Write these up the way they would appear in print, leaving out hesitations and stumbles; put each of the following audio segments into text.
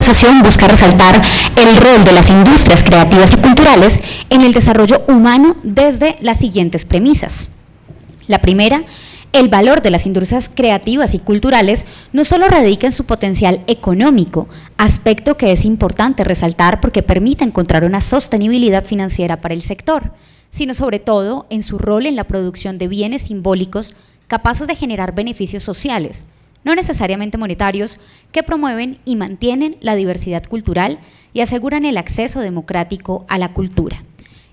conversación busca resaltar el rol de las industrias creativas y culturales en el desarrollo humano desde las siguientes premisas. La primera, el valor de las industrias creativas y culturales no solo radica en su potencial económico, aspecto que es importante resaltar porque permite encontrar una sostenibilidad financiera para el sector, sino sobre todo en su rol en la producción de bienes simbólicos capaces de generar beneficios sociales, no necesariamente monetarios, que promueven y mantienen la diversidad cultural y aseguran el acceso democrático a la cultura.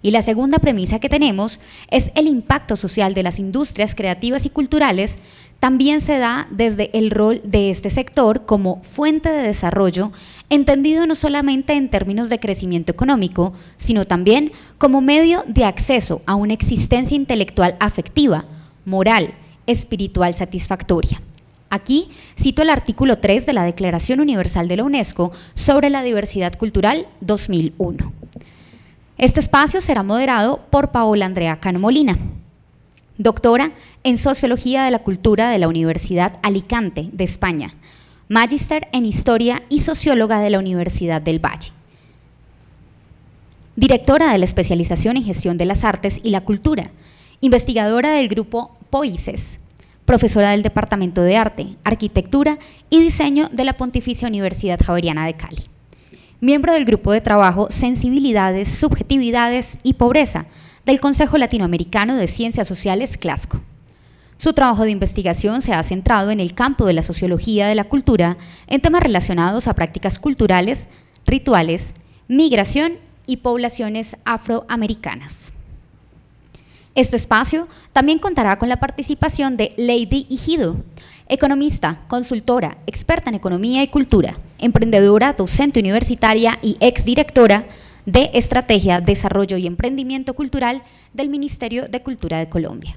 Y la segunda premisa que tenemos es el impacto social de las industrias creativas y culturales. También se da desde el rol de este sector como fuente de desarrollo, entendido no solamente en términos de crecimiento económico, sino también como medio de acceso a una existencia intelectual afectiva, moral, espiritual satisfactoria. Aquí cito el artículo 3 de la Declaración Universal de la UNESCO sobre la Diversidad Cultural 2001. Este espacio será moderado por Paola Andrea Cano Molina, doctora en Sociología de la Cultura de la Universidad Alicante de España, magíster en Historia y socióloga de la Universidad del Valle, directora de la especialización en Gestión de las Artes y la Cultura, investigadora del grupo POICES, profesora del Departamento de Arte, Arquitectura y Diseño de la Pontificia Universidad Javeriana de Cali. Miembro del grupo de trabajo Sensibilidades, Subjetividades y Pobreza del Consejo Latinoamericano de Ciencias Sociales, CLASCO. Su trabajo de investigación se ha centrado en el campo de la sociología de la cultura en temas relacionados a prácticas culturales, rituales, migración y poblaciones afroamericanas. Este espacio también contará con la participación de Lady Higido, economista, consultora, experta en economía y cultura, emprendedora, docente universitaria y exdirectora de Estrategia, Desarrollo y Emprendimiento Cultural del Ministerio de Cultura de Colombia.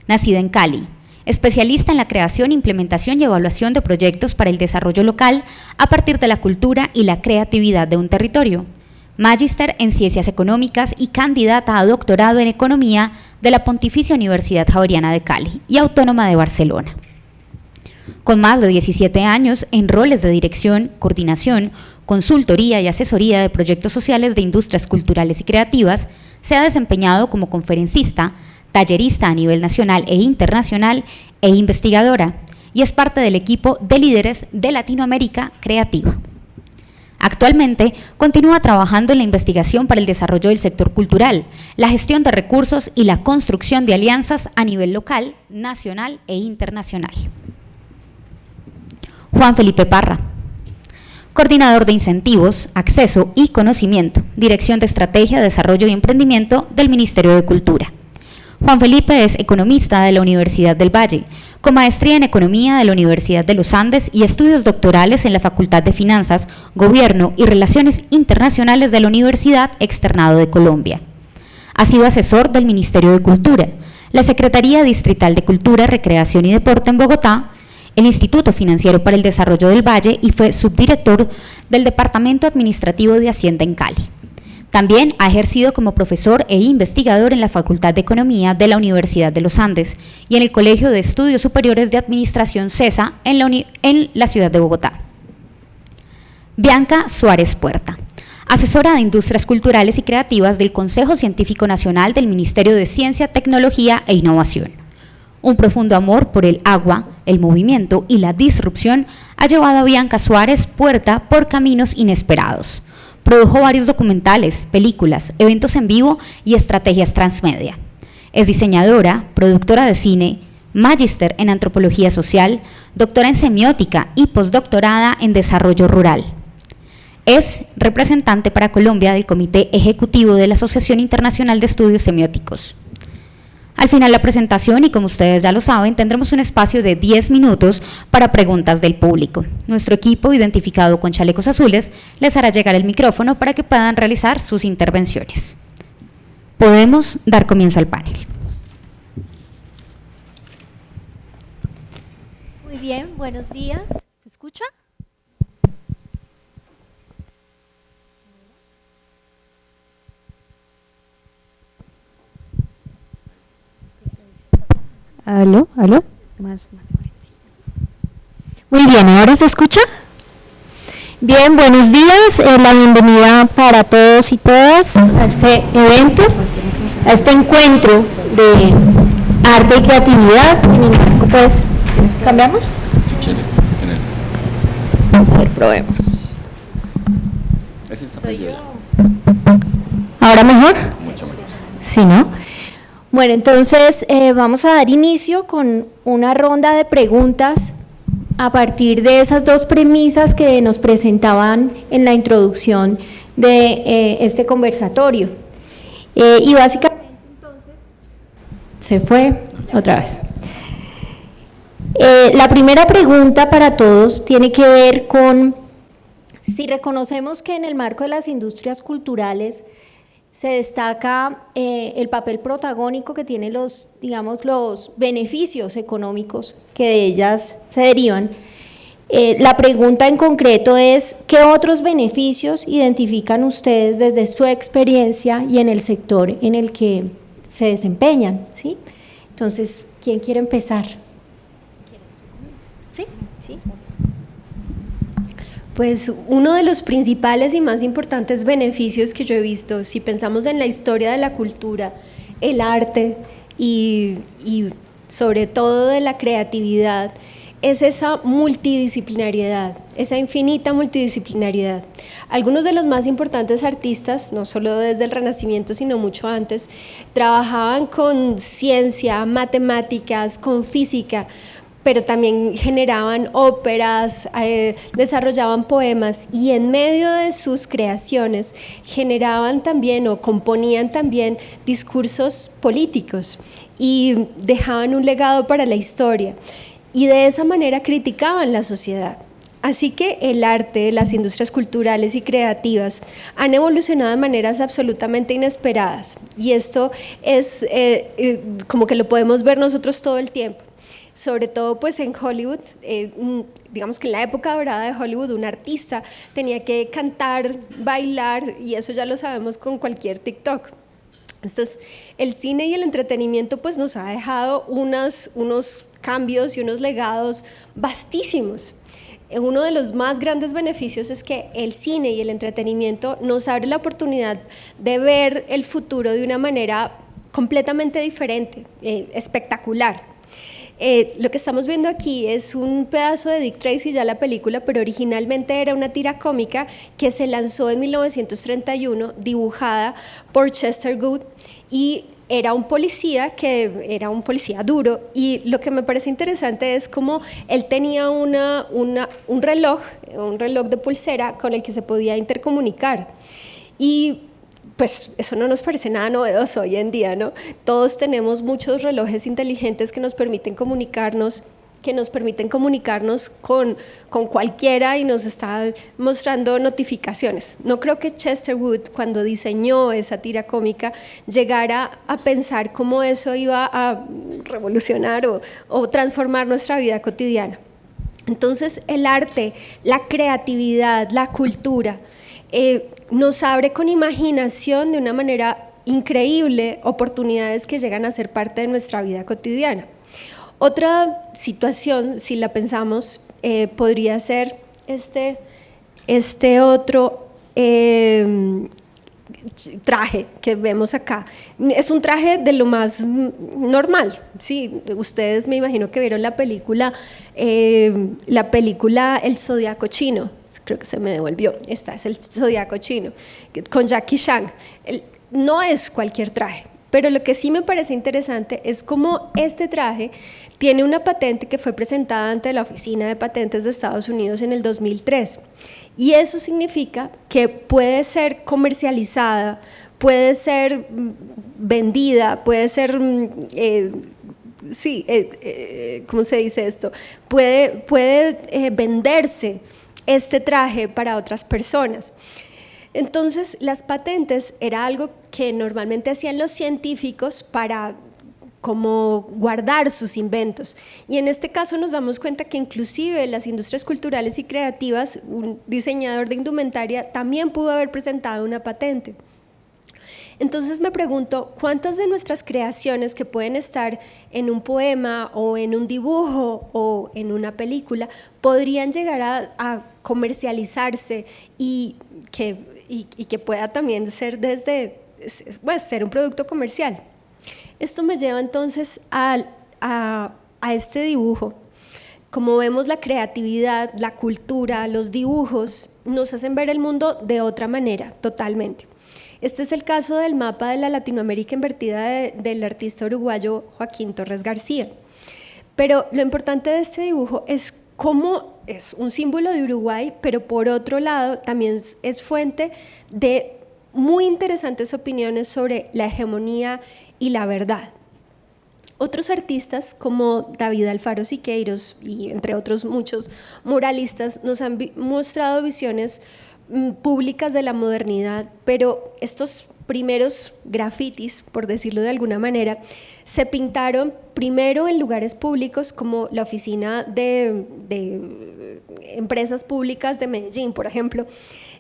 Nacida en Cali, especialista en la creación, implementación y evaluación de proyectos para el desarrollo local a partir de la cultura y la creatividad de un territorio. Magíster en Ciencias Económicas y candidata a doctorado en Economía de la Pontificia Universidad Javeriana de Cali y Autónoma de Barcelona. Con más de 17 años en roles de dirección, coordinación, consultoría y asesoría de proyectos sociales de industrias culturales y creativas, se ha desempeñado como conferencista, tallerista a nivel nacional e internacional e investigadora, y es parte del equipo de líderes de Latinoamérica Creativa. Actualmente continúa trabajando en la investigación para el desarrollo del sector cultural, la gestión de recursos y la construcción de alianzas a nivel local, nacional e internacional. Juan Felipe Parra, coordinador de incentivos, acceso y conocimiento, Dirección de Estrategia, Desarrollo y Emprendimiento del Ministerio de Cultura. Juan Felipe es economista de la Universidad del Valle, con maestría en Economía de la Universidad de los Andes y estudios doctorales en la Facultad de Finanzas, Gobierno y Relaciones Internacionales de la Universidad Externado de Colombia. Ha sido asesor del Ministerio de Cultura, la Secretaría Distrital de Cultura, Recreación y Deporte en Bogotá, el Instituto Financiero para el Desarrollo del Valle y fue subdirector del Departamento Administrativo de Hacienda en Cali. También ha ejercido como profesor e investigador en la Facultad de Economía de la Universidad de los Andes y en el Colegio de Estudios Superiores de Administración CESA en la ciudad de Bogotá. Bianca Suárez Puerta, asesora de Industrias Culturales y Creativas del Consejo Científico Nacional del Ministerio de Ciencia, Tecnología e Innovación. Un profundo amor por el agua, el movimiento y la disrupción ha llevado a Bianca Suárez Puerta por caminos inesperados. Produjo varios documentales, películas, eventos en vivo y estrategias transmedia. Es diseñadora, productora de cine, magíster en Antropología Social, doctora en Semiótica y postdoctorada en Desarrollo Rural. Es representante para Colombia del Comité Ejecutivo de la Asociación Internacional de Estudios Semióticos. Al final de la presentación, y como ustedes ya lo saben, tendremos un espacio de 10 minutos para preguntas del público. Nuestro equipo, identificado con chalecos azules, les hará llegar el micrófono para que puedan realizar sus intervenciones. Podemos dar comienzo al panel. Muy bien, buenos días. ¿Se escucha? ¿Aló? Muy bien, ¿ahora se escucha? Bien, buenos días, la bienvenida para todos y todas a este evento, a este encuentro de arte y creatividad. En el marco, pues, ¿cambiamos? Si quieres, A ver, probemos. ese está perdido ya. ¿Ahora mejor? Mucho mejor. Sí, ¿no? Bueno, entonces vamos a dar inicio con una ronda de preguntas a partir de esas dos premisas que nos presentaban en la introducción de este conversatorio. Y básicamente entonces, se fue otra vez. La primera pregunta para todos tiene que ver con si reconocemos que en el marco de las industrias culturales se destaca el papel protagónico que tienen los beneficios económicos que de ellas se derivan. La pregunta en concreto es, ¿qué otros beneficios identifican ustedes desde su experiencia y en el sector en el que se desempeñan? ¿Sí? Entonces, ¿quién quiere empezar? ¿Sí? ¿Sí? Pues uno de los principales y más importantes beneficios que yo he visto, si pensamos en la historia de la cultura, el arte y sobre todo de la creatividad, es esa multidisciplinariedad, esa infinita multidisciplinariedad. Algunos de los más importantes artistas, no solo desde el Renacimiento, sino mucho antes, trabajaban con ciencia, matemáticas, con física, pero también generaban óperas, desarrollaban poemas y en medio de sus creaciones generaban también o componían también discursos políticos y dejaban un legado para la historia y de esa manera criticaban la sociedad. Así que el arte, las industrias culturales y creativas han evolucionado de maneras absolutamente inesperadas y esto es como que lo podemos ver nosotros todo el tiempo. Sobre todo pues en Hollywood, digamos que en la época dorada de Hollywood un artista tenía que cantar, bailar y eso ya lo sabemos con cualquier TikTok. Entonces el cine y el entretenimiento pues nos ha dejado unos cambios y unos legados vastísimos. Uno de los más grandes beneficios es que el cine y el entretenimiento nos abre la oportunidad de ver el futuro de una manera completamente diferente, espectacular. Lo que estamos viendo aquí es un pedazo de Dick Tracy, ya la película, pero originalmente era una tira cómica que se lanzó en 1931, dibujada por Chester Good, y era un policía duro, y lo que me parece interesante es cómo él tenía un reloj de pulsera con el que se podía intercomunicar, y pues eso no nos parece nada novedoso hoy en día, ¿no? Todos tenemos muchos relojes inteligentes que nos permiten comunicarnos con cualquiera y nos está mostrando notificaciones. No creo que Chester Wood, cuando diseñó esa tira cómica, llegara a pensar cómo eso iba a revolucionar o transformar nuestra vida cotidiana. Entonces el arte, la creatividad, la cultura, nos abre con imaginación de una manera increíble oportunidades que llegan a ser parte de nuestra vida cotidiana. Otra situación, si la pensamos, podría ser este otro traje que vemos acá. Es un traje de lo más normal, ¿sí? Ustedes me imagino que vieron la película El Zodiaco Chino. Creo que se me devolvió, es el Zodiaco Chino, con Jackie Chan. No es cualquier traje, pero lo que sí me parece interesante es cómo este traje tiene una patente que fue presentada ante la Oficina de Patentes de Estados Unidos en el 2003, y eso significa que puede ser comercializada, puede ser vendida, puede ser, ¿cómo se dice esto? Puede venderse este traje para otras personas. Entonces, las patentes era algo que normalmente hacían los científicos para como guardar sus inventos, y en este caso nos damos cuenta que inclusive las industrias culturales y creativas, un diseñador de indumentaria también pudo haber presentado una patente. Entonces me pregunto, ¿cuántas de nuestras creaciones que pueden estar en un poema o en un dibujo o en una película podrían llegar a comercializarse y que pueda también ser ser un producto comercial? Esto me lleva entonces a este dibujo. Como vemos, la creatividad, la cultura, los dibujos nos hacen ver el mundo de otra manera, totalmente. Este es el caso del mapa de la Latinoamérica invertida del artista uruguayo Joaquín Torres García. Pero lo importante de este dibujo es cómo es un símbolo de Uruguay, pero por otro lado también es fuente de muy interesantes opiniones sobre la hegemonía y la verdad. Otros artistas como David Alfaro Siqueiros y entre otros muchos muralistas nos han mostrado visiones públicas de la modernidad, pero estos primeros grafitis, por decirlo de alguna manera, se pintaron primero en lugares públicos como la oficina de empresas públicas de Medellín, por ejemplo.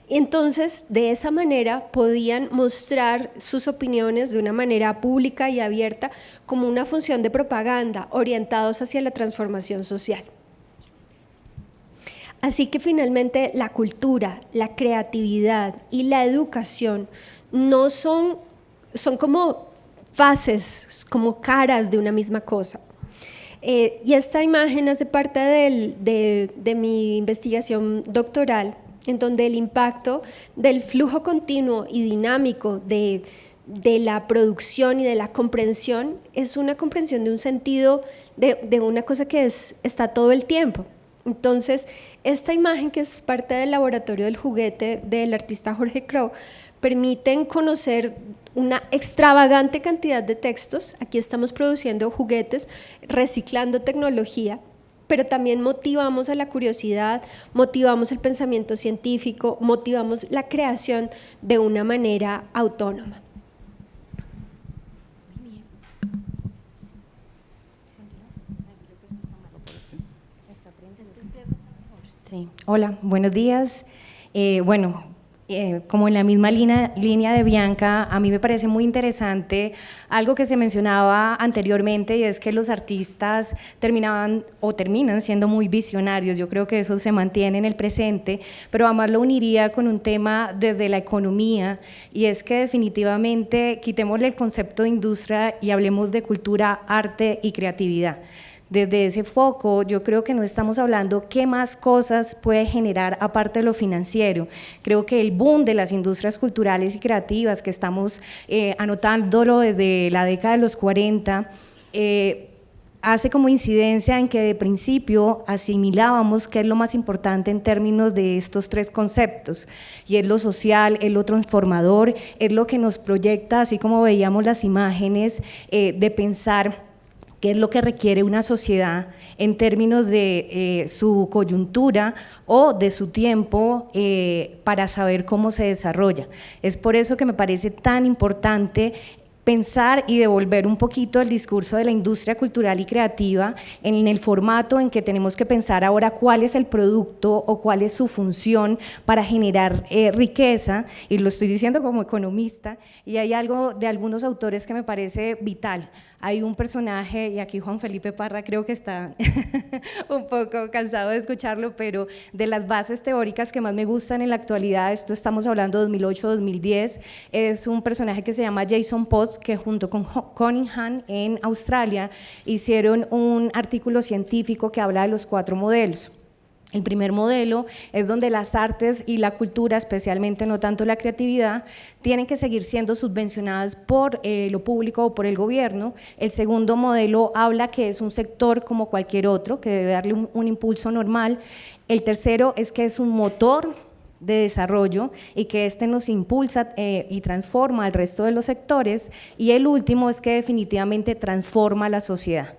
Entonces, de esa manera podían mostrar sus opiniones de una manera pública y abierta como una función de propaganda, orientados hacia la transformación social. Así que finalmente la cultura, la creatividad y la educación no son como fases, como caras de una misma cosa. Y esta imagen hace parte de mi investigación doctoral, en donde el impacto del flujo continuo y dinámico de la producción y de la comprensión es una comprensión de un sentido, de una cosa que está todo el tiempo. Entonces, esta imagen, que es parte del laboratorio del juguete del artista Jorge Crow, permiten conocer una extravagante cantidad de textos. Aquí estamos produciendo juguetes, reciclando tecnología, pero también motivamos a la curiosidad, motivamos el pensamiento científico, motivamos la creación de una manera autónoma. Sí. Hola, buenos días. Como en la misma línea de Bianca, a mí me parece muy interesante algo que se mencionaba anteriormente, y es que los artistas terminan siendo muy visionarios. Yo creo que eso se mantiene en el presente, pero además lo uniría con un tema desde la economía, y es que definitivamente quitémosle el concepto de industria y hablemos de cultura, arte y creatividad. Desde ese foco, yo creo que no estamos hablando qué más cosas puede generar aparte de lo financiero. Creo que el boom de las industrias culturales y creativas, que estamos anotándolo desde la década de los 40, hace como incidencia en que de principio asimilábamos qué es lo más importante en términos de estos tres conceptos, y es lo social, es lo transformador, es lo que nos proyecta, así como veíamos las imágenes, de pensar qué es lo que requiere una sociedad en términos de su coyuntura o de su tiempo para saber cómo se desarrolla. Es por eso que me parece tan importante pensar y devolver un poquito el discurso de la industria cultural y creativa en el formato en que tenemos que pensar ahora cuál es el producto o cuál es su función para generar riqueza, y lo estoy diciendo como economista, y hay algo de algunos autores que me parece vital. Hay un personaje, y aquí Juan Felipe Parra creo que está un poco cansado de escucharlo, pero de las bases teóricas que más me gustan en la actualidad, esto estamos hablando de 2008-2010, es un personaje que se llama Jason Potts, que junto con Cunningham en Australia hicieron un artículo científico que habla de los 4 modelos. El primer modelo es donde las artes y la cultura, especialmente no tanto la creatividad, tienen que seguir siendo subvencionadas por lo público o por el gobierno. El segundo modelo habla que es un sector como cualquier otro, que debe darle un impulso normal. El tercero es que es un motor de desarrollo y que este nos impulsa y transforma al resto de los sectores. Y el último es que definitivamente transforma la sociedad.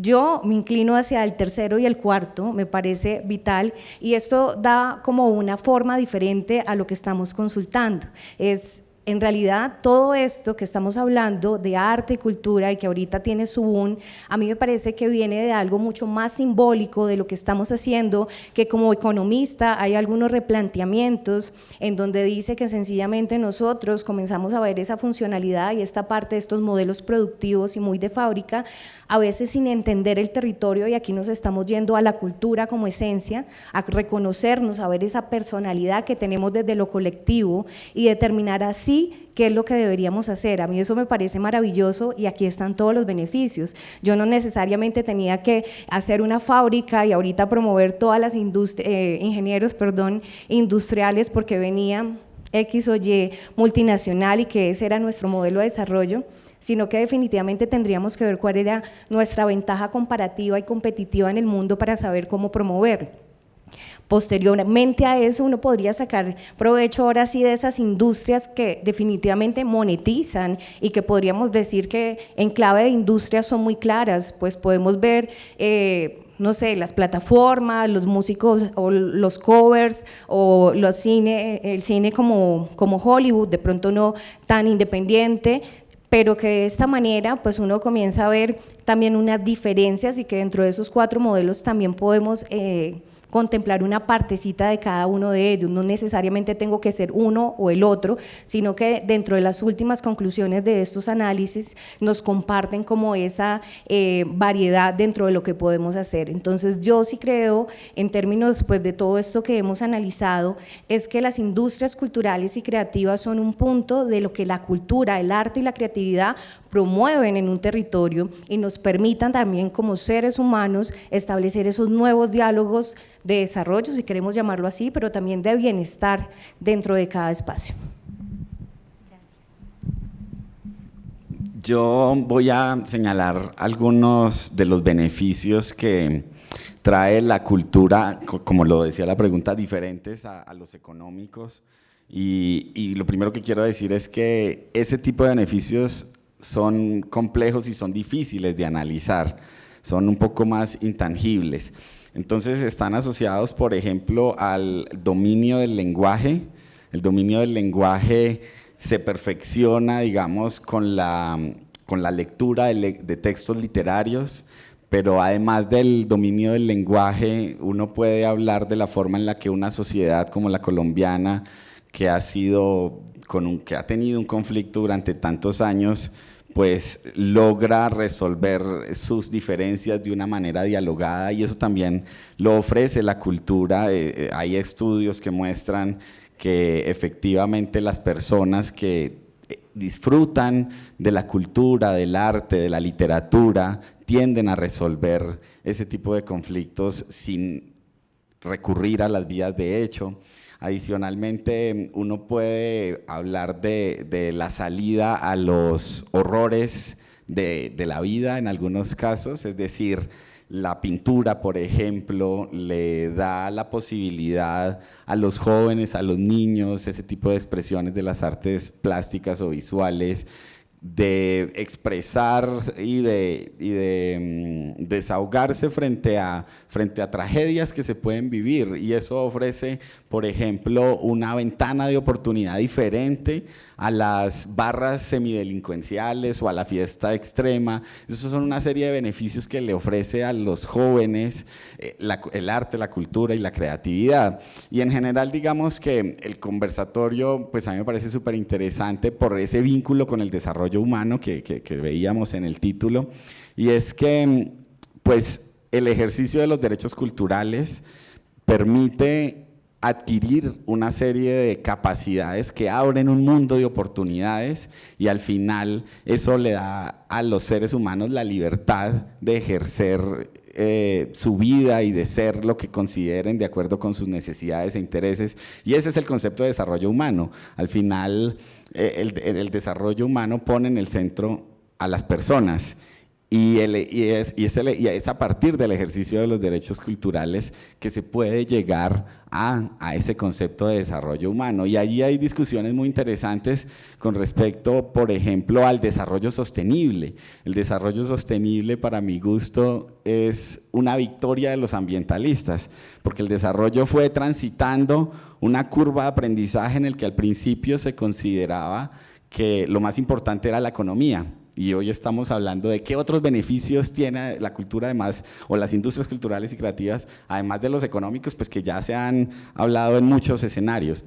Yo me inclino hacia el tercero y el cuarto, me parece vital, y esto da como una forma diferente a lo que estamos consultando. Es en realidad todo esto que estamos hablando de arte y cultura y que ahorita tiene su boom, a mí me parece que viene de algo mucho más simbólico de lo que estamos haciendo, que como economista hay algunos replanteamientos en donde dice que sencillamente nosotros comenzamos a ver esa funcionalidad y esta parte de estos modelos productivos y muy de fábrica, a veces sin entender el territorio, y aquí nos estamos yendo a la cultura como esencia, a reconocernos, a ver esa personalidad que tenemos desde lo colectivo y determinar así qué es lo que deberíamos hacer. A mí eso me parece maravilloso y aquí están todos los beneficios. Yo no necesariamente tenía que hacer una fábrica y ahorita promover todas las ingenieros industriales porque venía X o Y multinacional y que ese era nuestro modelo de desarrollo, sino que definitivamente tendríamos que ver cuál era nuestra ventaja comparativa y competitiva en el mundo para saber cómo promover. Posteriormente a eso uno podría sacar provecho ahora sí de esas industrias que definitivamente monetizan y que podríamos decir que en clave de industria son muy claras, pues podemos ver no sé, las plataformas, los músicos o los covers o el cine como Hollywood, de pronto no tan independiente, pero que de esta manera pues uno comienza a ver también unas diferencias y que dentro de esos 4 modelos también podemos contemplar una partecita de cada uno de ellos, no necesariamente tengo que ser uno o el otro, sino que dentro de las últimas conclusiones de estos análisis nos comparten como esa variedad dentro de lo que podemos hacer. Entonces yo sí creo, en términos pues de todo esto que hemos analizado, es que las industrias culturales y creativas son un punto de lo que la cultura, el arte y la creatividad promueven en un territorio y nos permitan también como seres humanos establecer esos nuevos diálogos de desarrollo, si queremos llamarlo así, pero también de bienestar dentro de cada espacio. Yo voy a señalar algunos de los beneficios que trae la cultura, como lo decía la pregunta, diferentes a los económicos, y lo primero que quiero decir es que ese tipo de beneficios son complejos y son difíciles de analizar, son un poco más intangibles. Entonces están asociados, por ejemplo, al dominio del lenguaje. El dominio del lenguaje se perfecciona, digamos, con la lectura de textos literarios, pero además del dominio del lenguaje, uno puede hablar de la forma en la que una sociedad como la colombiana, que ha tenido un conflicto durante tantos años, pues logra resolver sus diferencias de una manera dialogada, y eso también lo ofrece la cultura. Hay estudios que muestran que efectivamente las personas que disfrutan de la cultura, del arte, de la literatura, tienden a resolver ese tipo de conflictos sin recurrir a las vías de hecho. Adicionalmente, uno puede hablar de la salida a los horrores de la vida en algunos casos, es decir, la pintura, por ejemplo, le da la posibilidad a los jóvenes, a los niños, ese tipo de expresiones de las artes plásticas o visuales, de expresar y de desahogarse frente a tragedias que se pueden vivir, y eso ofrece, por ejemplo, una ventana de oportunidad diferente a las barras semidelincuenciales o a la fiesta extrema. Esos son una serie de beneficios que le ofrece a los jóvenes el arte, la cultura y la creatividad. Y en general, digamos que el conversatorio, pues a mí me parece súper interesante por ese vínculo con el desarrollo humano que veíamos en el título, y es que pues el ejercicio de los derechos culturales permite adquirir una serie de capacidades que abren un mundo de oportunidades, y al final eso le da a los seres humanos la libertad de ejercer su vida y de ser lo que consideren de acuerdo con sus necesidades e intereses, y ese es el concepto de desarrollo humano. Al final el desarrollo humano pone en el centro a las personas, Y es a partir del ejercicio de los derechos culturales que se puede llegar a ese concepto de desarrollo humano. Y allí hay discusiones muy interesantes con respecto, por ejemplo, al desarrollo sostenible. El desarrollo sostenible, para mi gusto, es una victoria de los ambientalistas, porque el desarrollo fue transitando una curva de aprendizaje en el que al principio se consideraba que lo más importante era la economía. Y hoy estamos hablando de qué otros beneficios tiene la cultura además, o las industrias culturales y creativas, además de los económicos, pues que ya se han hablado en muchos escenarios.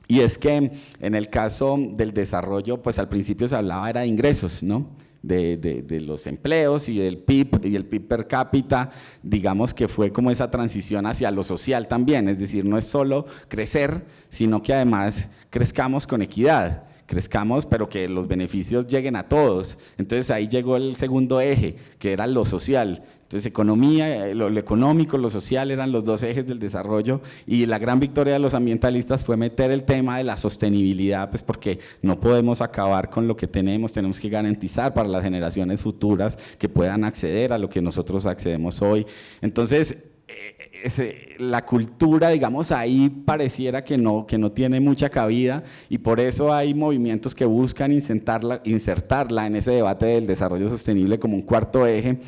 Y es que en el caso del desarrollo, pues al principio se hablaba era de ingresos, ¿no? De los empleos y del PIB y el PIB per cápita, digamos que fue como esa transición hacia lo social también, es decir, no es solo crecer, sino que además crezcamos con equidad. Crezcamos, pero que los beneficios lleguen a todos. Entonces ahí llegó el segundo eje, que era lo social. Entonces economía, lo económico, lo social eran los dos ejes del desarrollo, y la gran victoria de los ambientalistas fue meter el tema de la sostenibilidad, pues porque no podemos acabar con lo que tenemos que garantizar para las generaciones futuras que puedan acceder a lo que nosotros accedemos hoy. Entonces, la cultura, digamos, ahí pareciera que no tiene mucha cabida, y por eso hay movimientos que buscan insertarla en ese debate del desarrollo sostenible como un cuarto eje,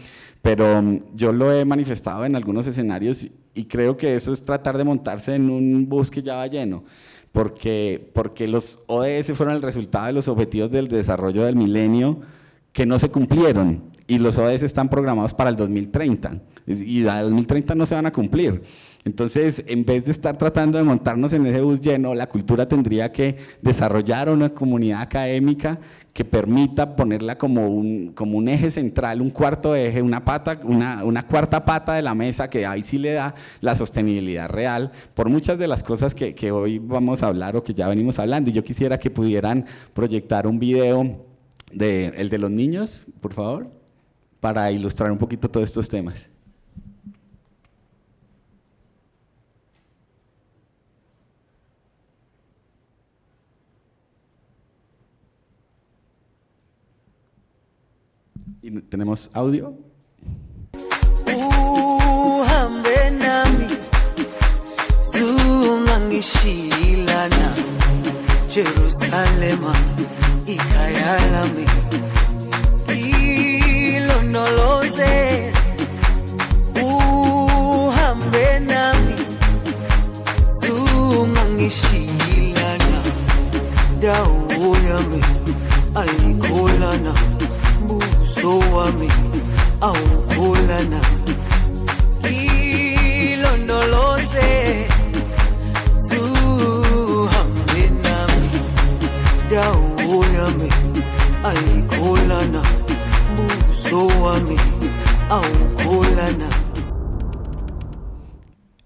pero yo lo he manifestado en algunos escenarios y creo que eso es tratar de montarse en un bus que ya va lleno, porque los ODS fueron el resultado de los objetivos del desarrollo del milenio que no se cumplieron, y los ODS están programados para el 2030, y a 2030 no se van a cumplir. Entonces, en vez de estar tratando de montarnos en ese bus lleno, la cultura tendría que desarrollar una comunidad académica que permita ponerla como un eje central, un cuarto eje, una cuarta pata de la mesa, que ahí sí le da la sostenibilidad real por muchas de las cosas que hoy vamos a hablar o que ya venimos hablando. Y yo quisiera que pudieran proyectar un video el de los niños, por favor, para ilustrar un poquito todos estos temas. ¿Y tenemos audio? Uhambe nami zungangishilana Jerusalema ikhaya lami ilondoloze uhambe nami zungangishilana dawo yami ayikholana buso wami awukholana ilondoloze zuhambe nami dawo yami ayikholana buso wami awukholana.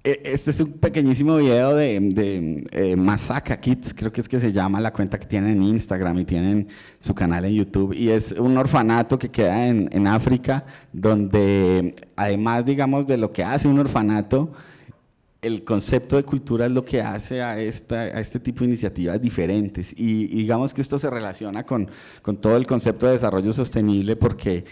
Este es un pequeñísimo video de Masaka Kids, creo que es que se llama la cuenta que tienen en Instagram y tienen su canal en YouTube, y es un orfanato que queda en África, donde además, digamos, de lo que hace un orfanato, el concepto de cultura es lo que hace a este tipo de iniciativas diferentes, y digamos que esto se relaciona con todo el concepto de desarrollo sostenible, porque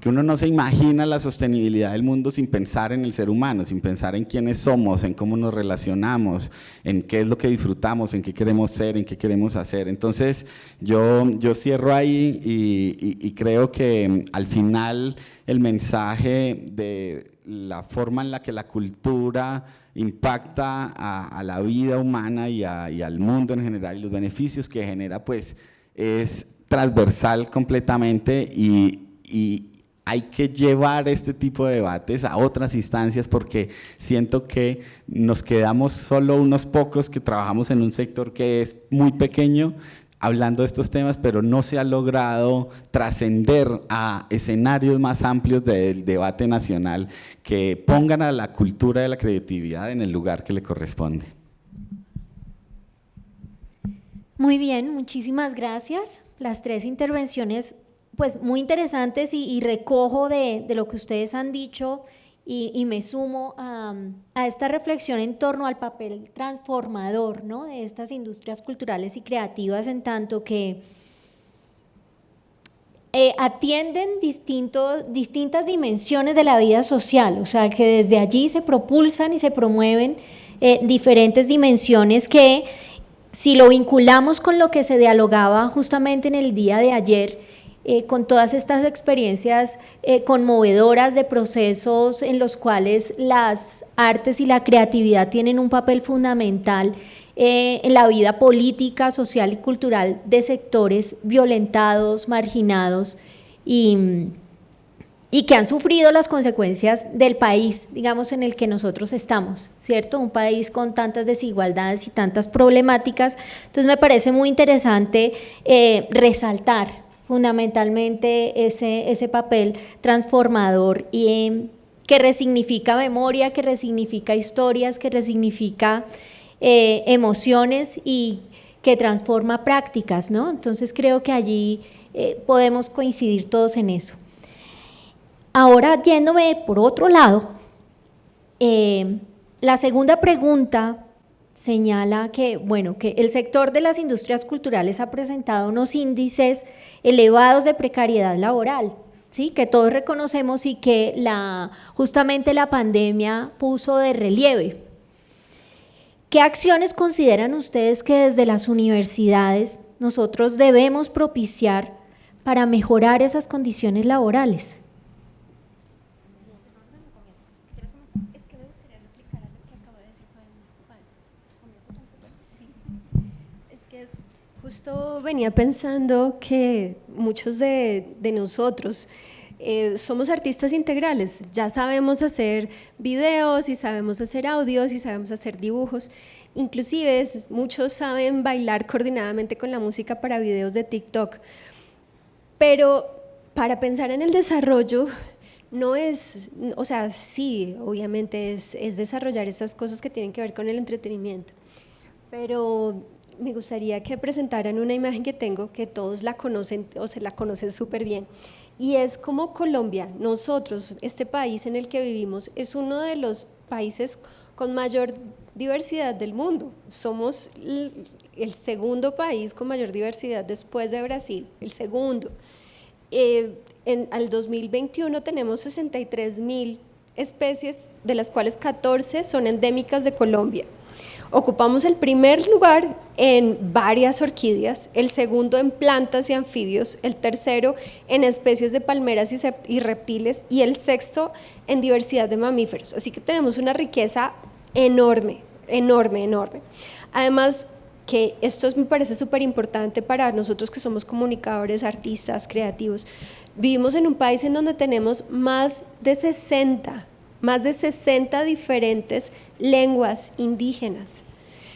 uno no se imagina la sostenibilidad del mundo sin pensar en el ser humano, sin pensar en quiénes somos, en cómo nos relacionamos, en qué es lo que disfrutamos, en qué queremos ser, en qué queremos hacer. Entonces yo cierro ahí y creo que al final el mensaje de la forma en la que la cultura impacta a la vida humana y al mundo en general, y los beneficios que genera, pues es transversal completamente, y hay que llevar este tipo de debates a otras instancias, porque siento que nos quedamos solo unos pocos que trabajamos en un sector que es muy pequeño hablando de estos temas, pero no se ha logrado trascender a escenarios más amplios del debate nacional que pongan a la cultura de la creatividad en el lugar que le corresponde. Muy bien, muchísimas gracias. Las tres intervenciones pues muy interesantes, y recojo de lo que ustedes han dicho, y me sumo a esta reflexión en torno al papel transformador, ¿no?, de estas industrias culturales y creativas, en tanto que atienden distintas dimensiones de la vida social, o sea, que desde allí se propulsan y se promueven diferentes dimensiones que, si lo vinculamos con lo que se dialogaba justamente en el día de ayer, con todas estas experiencias conmovedoras de procesos en los cuales las artes y la creatividad tienen un papel fundamental en la vida política, social y cultural de sectores violentados, marginados y que han sufrido las consecuencias del país, digamos, en el que nosotros estamos, ¿cierto? Un país con tantas desigualdades y tantas problemáticas. Entonces me parece muy interesante resaltar fundamentalmente ese papel transformador y que resignifica memoria, que resignifica historias, que resignifica emociones y que transforma prácticas, ¿no? Entonces creo que allí podemos coincidir todos en eso. Ahora, yéndome por otro lado, la segunda pregunta señala que, bueno, que el sector de las industrias culturales ha presentado unos índices elevados de precariedad laboral, ¿sí? Que todos reconocemos y que justamente la pandemia puso de relieve. ¿Qué acciones consideran ustedes que desde las universidades nosotros debemos propiciar para mejorar esas condiciones laborales? Justo venía pensando que muchos de nosotros somos artistas integrales, ya sabemos hacer videos y sabemos hacer audios y sabemos hacer dibujos, inclusive muchos saben bailar coordinadamente con la música para videos de TikTok, pero para pensar en el desarrollo no es, o sea, sí, obviamente es desarrollar esas cosas que tienen que ver con el entretenimiento, pero me gustaría que presentaran una imagen que tengo, que todos la conocen o se la conocen súper bien, y es como Colombia, nosotros, este país en el que vivimos, es uno de los países con mayor diversidad del mundo. Somos el segundo país con mayor diversidad después de Brasil, el segundo. Al 2021 tenemos 63.000 especies, de las cuales 14 son endémicas de Colombia. Ocupamos el primer lugar en varias orquídeas, el segundo en plantas y anfibios, el tercero en especies de palmeras y reptiles y el sexto en diversidad de mamíferos. Así que tenemos una riqueza enorme, enorme, enorme. Además, que esto me parece súper importante para nosotros que somos comunicadores, artistas, creativos. Vivimos en un país en donde tenemos más de 60 diferentes lenguas indígenas.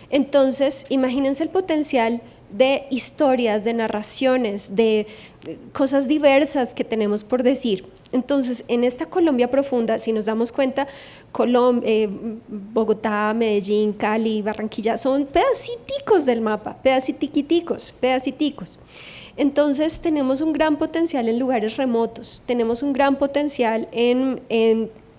Entonces, imagínense el potencial de historias, de narraciones, de cosas diversas que tenemos por decir. Entonces, en esta Colombia profunda, si nos damos cuenta, Bogotá, Medellín, Cali, Barranquilla, son pedaciticos del mapa, pedaciticos. Entonces, tenemos un gran potencial en lugares remotos, tenemos un gran potencial en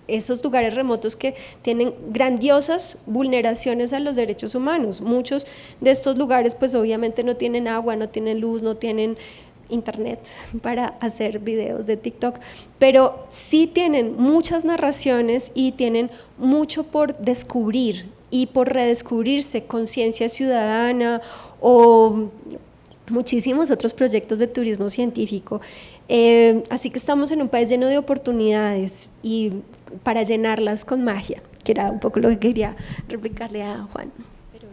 esos lugares remotos que tienen grandiosas vulneraciones a los derechos humanos. Muchos de estos lugares pues obviamente no tienen agua, no tienen luz, no tienen internet para hacer videos de TikTok, pero sí tienen muchas narraciones y tienen mucho por descubrir y por redescubrirse, conciencia ciudadana o muchísimos otros proyectos de turismo científico. Así que estamos en un país lleno de oportunidades y para llenarlas con magia, que era un poco lo que quería replicarle a Juan. Pero,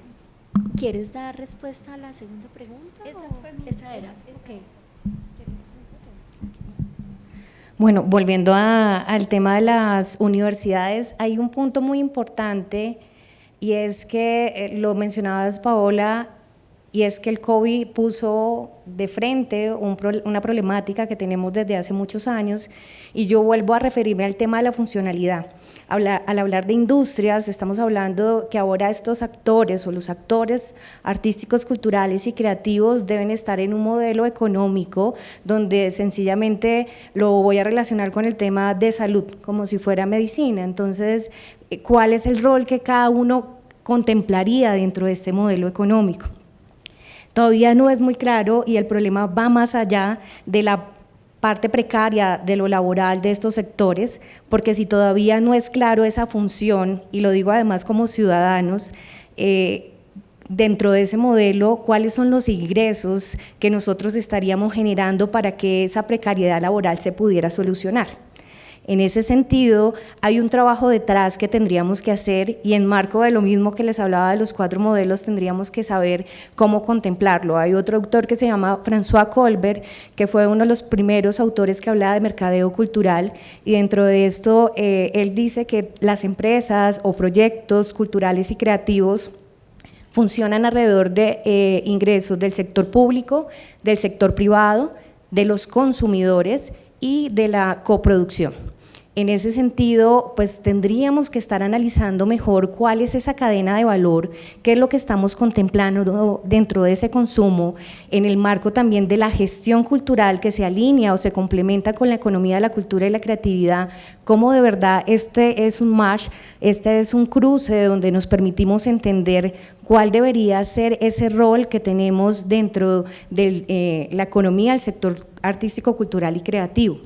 ¿quieres dar respuesta a la segunda pregunta? Esa era. Okay. Bueno, volviendo al tema de las universidades, hay un punto muy importante y es que lo mencionabas, Paola, y es que el COVID puso de frente una problemática que tenemos desde hace muchos años, y yo vuelvo a referirme al tema de la funcionalidad. Al hablar de industrias, estamos hablando que ahora estos actores o los actores artísticos, culturales y creativos deben estar en un modelo económico donde sencillamente lo voy a relacionar con el tema de salud, como si fuera medicina. Entonces, ¿cuál es el rol que cada uno contemplaría dentro de este modelo económico? Todavía no es muy claro y el problema va más allá de la parte precaria de lo laboral de estos sectores, porque si todavía no es claro esa función, y lo digo además como ciudadanos, dentro de ese modelo, ¿cuáles son los ingresos que nosotros estaríamos generando para que esa precariedad laboral se pudiera solucionar? En ese sentido, hay un trabajo detrás que tendríamos que hacer y en marco de lo mismo que les hablaba de los 4 modelos, tendríamos que saber cómo contemplarlo. Hay otro autor que se llama François Colbert, que fue uno de los primeros autores que hablaba de mercadeo cultural y dentro de esto él dice que las empresas o proyectos culturales y creativos funcionan alrededor de ingresos del sector público, del sector privado, de los consumidores y de la coproducción. En ese sentido, pues tendríamos que estar analizando mejor cuál es esa cadena de valor, qué es lo que estamos contemplando dentro de ese consumo, en el marco también de la gestión cultural que se alinea o se complementa con la economía de la cultura y la creatividad, cómo de verdad este es un match, este es un cruce donde nos permitimos entender cuál debería ser ese rol que tenemos dentro de la economía del sector artístico, cultural y creativo.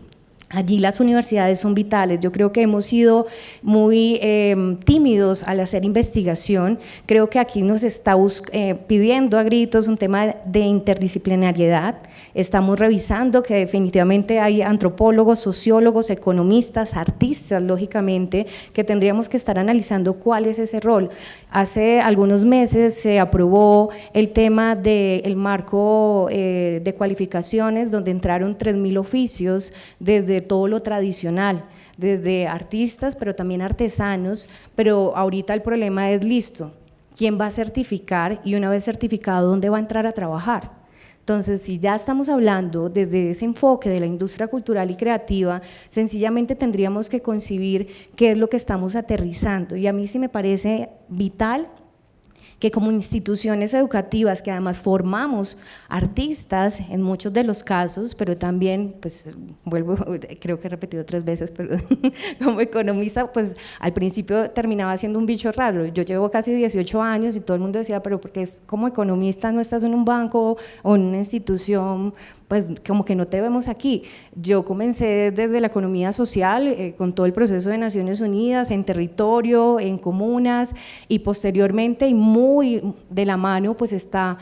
Allí las universidades son vitales, yo creo que hemos sido muy tímidos al hacer investigación, creo que aquí nos está pidiendo a gritos un tema de interdisciplinariedad, estamos revisando que definitivamente hay antropólogos, sociólogos, economistas, artistas, lógicamente, que tendríamos que estar analizando cuál es ese rol. Hace algunos meses se aprobó el tema del marco de cualificaciones, donde entraron 3.000 oficios desde todo lo tradicional, desde artistas, pero también artesanos, pero ahorita el problema es listo, ¿quién va a certificar? Y una vez certificado, ¿dónde va a entrar a trabajar? Entonces, si ya estamos hablando desde ese enfoque de la industria cultural y creativa, sencillamente tendríamos que concebir qué es lo que estamos aterrizando, y a mí sí me parece vital que como instituciones educativas que además formamos artistas en muchos de los casos, pero también, pues vuelvo, creo que he repetido 3 veces, pero como economista, pues al principio terminaba siendo un bicho raro. Yo llevo casi 18 años y todo el mundo decía, pero porque como economista no estás en un banco o en una institución, pues como que no te vemos aquí. Yo comencé desde la economía social, con todo el proceso de Naciones Unidas, en territorio, en comunas, y posteriormente, y muy de la mano, pues está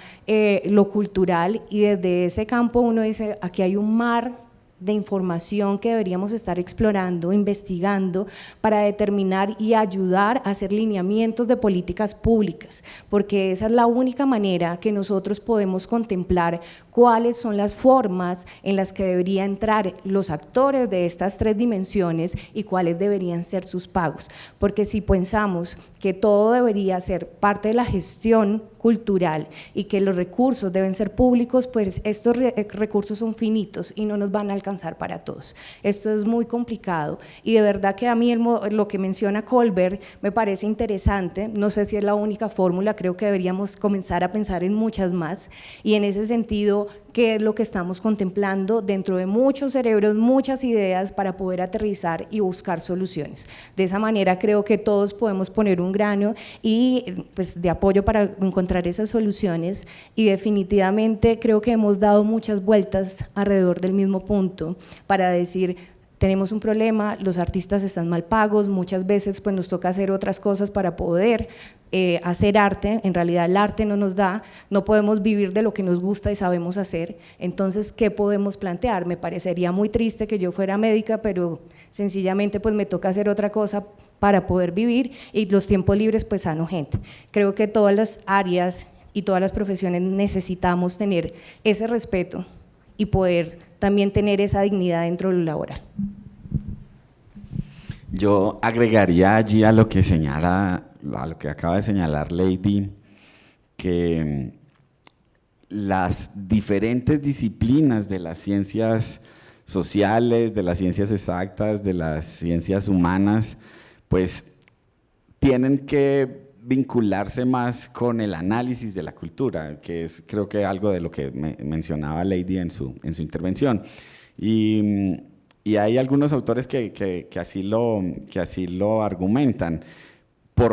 lo cultural, y desde ese campo uno dice, aquí hay un mar de información que deberíamos estar explorando, investigando, para determinar y ayudar a hacer lineamientos de políticas públicas, porque esa es la única manera que nosotros podemos contemplar cuáles son las formas en las que deberían entrar los actores de estas 3 dimensiones y cuáles deberían ser sus pagos, porque si pensamos que todo debería ser parte de la gestión cultural y que los recursos deben ser públicos, pues estos recursos son finitos y no nos van a alcanzar para todos. Esto es muy complicado y de verdad que a mí lo que menciona Colbert me parece interesante, no sé si es la única fórmula, creo que deberíamos comenzar a pensar en muchas más, y en ese sentido, ¿qué es lo que estamos contemplando dentro de muchos cerebros, muchas ideas para poder aterrizar y buscar soluciones? De esa manera creo que todos podemos poner un grano y pues de apoyo para encontrar esas soluciones, y definitivamente creo que hemos dado muchas vueltas alrededor del mismo punto para decir, tenemos un problema, los artistas están mal pagos, muchas veces pues nos toca hacer otras cosas para poder hacer arte, en realidad el arte no nos da, no podemos vivir de lo que nos gusta y sabemos hacer, entonces ¿qué podemos plantear? Me parecería muy triste que yo fuera médica, pero sencillamente pues me toca hacer otra cosa para poder vivir, y los tiempos libres pues sano gente. Creo que todas las áreas y todas las profesiones necesitamos tener ese respeto y poder también tener esa dignidad dentro de lo laboral. Yo agregaría allí a lo que acaba de señalar Lady, que las diferentes disciplinas de las ciencias sociales, de las ciencias exactas, de las ciencias humanas, pues tienen que vincularse más con el análisis de la cultura, que es creo que algo de lo que mencionaba Lady en su intervención. Y hay algunos autores que así lo argumentan,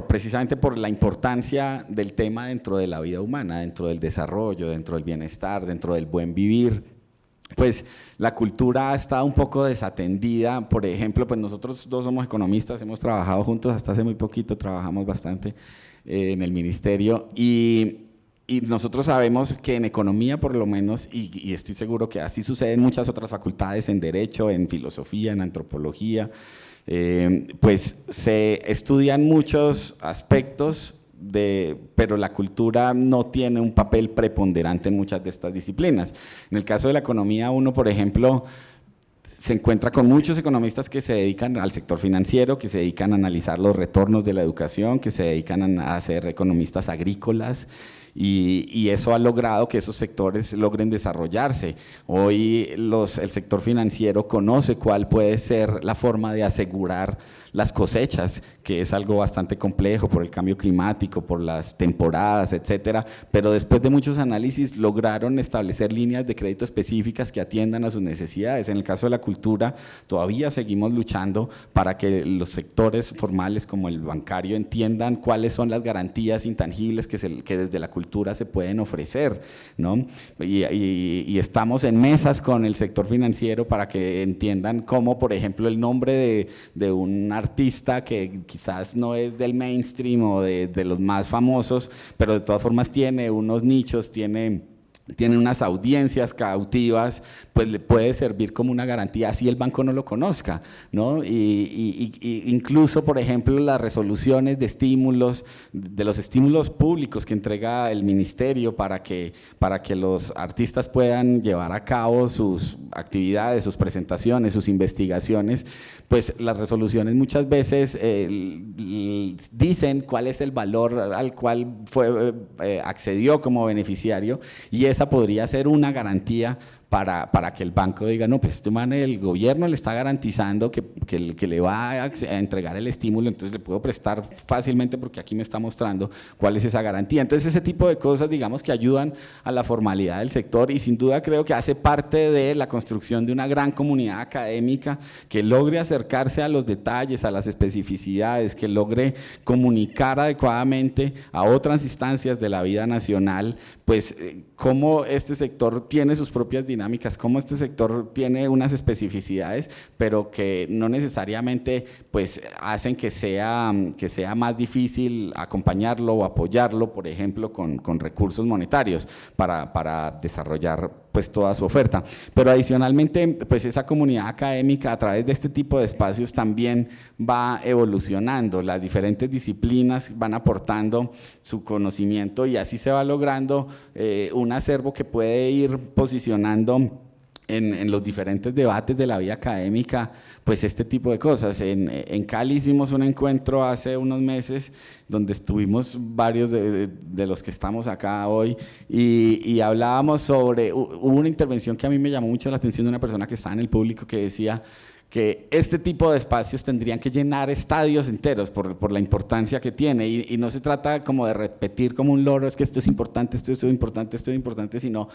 precisamente por la importancia del tema dentro de la vida humana, dentro del desarrollo, dentro del bienestar, dentro del buen vivir, pues la cultura ha estado un poco desatendida. Por ejemplo, pues nosotros dos somos economistas, hemos trabajado juntos hasta hace muy poquito, trabajamos bastante en el ministerio y nosotros sabemos que en economía por lo menos, y estoy seguro que así sucede en muchas otras facultades, en derecho, en filosofía, en antropología, pues se estudian muchos aspectos, pero la cultura no tiene un papel preponderante en muchas de estas disciplinas. En el caso de la economía, uno, por ejemplo, se encuentra con muchos economistas que se dedican al sector financiero, que se dedican a analizar los retornos de la educación, que se dedican a ser economistas agrícolas, y eso ha logrado que esos sectores logren desarrollarse. Hoy el sector financiero conoce cuál puede ser la forma de asegurar las cosechas, que es algo bastante complejo por el cambio climático, por las temporadas, etcétera, pero después de muchos análisis lograron establecer líneas de crédito específicas que atiendan a sus necesidades. En el caso de la cultura, todavía seguimos luchando para que los sectores formales como el bancario entiendan cuáles son las garantías intangibles que desde la cultura se pueden ofrecer, ¿no? Y estamos en mesas con el sector financiero para que entiendan cómo, por ejemplo, el nombre de un artista que quizás no es del mainstream o de los más famosos, pero de todas formas tiene unos nichos, tiene unas audiencias cautivas, pues le puede servir como una garantía, así el banco no lo conozca, ¿no? Y incluso, por ejemplo, las resoluciones de estímulos, de los estímulos públicos que entrega el ministerio para que los artistas puedan llevar a cabo sus actividades, sus presentaciones, sus investigaciones, pues las resoluciones muchas veces dicen cuál es el valor al cual accedió como beneficiario, y esa podría ser una garantía para que el banco diga, no, pues este man, el gobierno le está garantizando que le va a entregar el estímulo, entonces le puedo prestar fácilmente porque aquí me está mostrando cuál es esa garantía. Entonces ese tipo de cosas, digamos, que ayudan a la formalidad del sector, y sin duda creo que hace parte de la construcción de una gran comunidad académica que logre acercarse a los detalles, a las especificidades, que logre comunicar adecuadamente a otras instancias de la vida nacional, pues cómo este sector tiene sus propias dinámicas, cómo este sector tiene unas especificidades, pero que no necesariamente pues hacen que sea más difícil acompañarlo o apoyarlo, por ejemplo, con recursos monetarios para desarrollar pues toda su oferta. Pero adicionalmente, pues esa comunidad académica a través de este tipo de espacios también va evolucionando, las diferentes disciplinas van aportando su conocimiento y así se va logrando un acervo que puede ir posicionando en los diferentes debates de la vida académica, pues este tipo de cosas. En Cali hicimos un encuentro hace unos meses donde estuvimos varios de los que estamos acá hoy y hablábamos sobre, hubo una intervención que a mí me llamó mucho la atención de una persona que estaba en el público que decía que este tipo de espacios tendrían que llenar estadios enteros por la importancia que tiene, y no se trata como de repetir como un loro, es que esto es importante, esto es importante, esto es importante, sino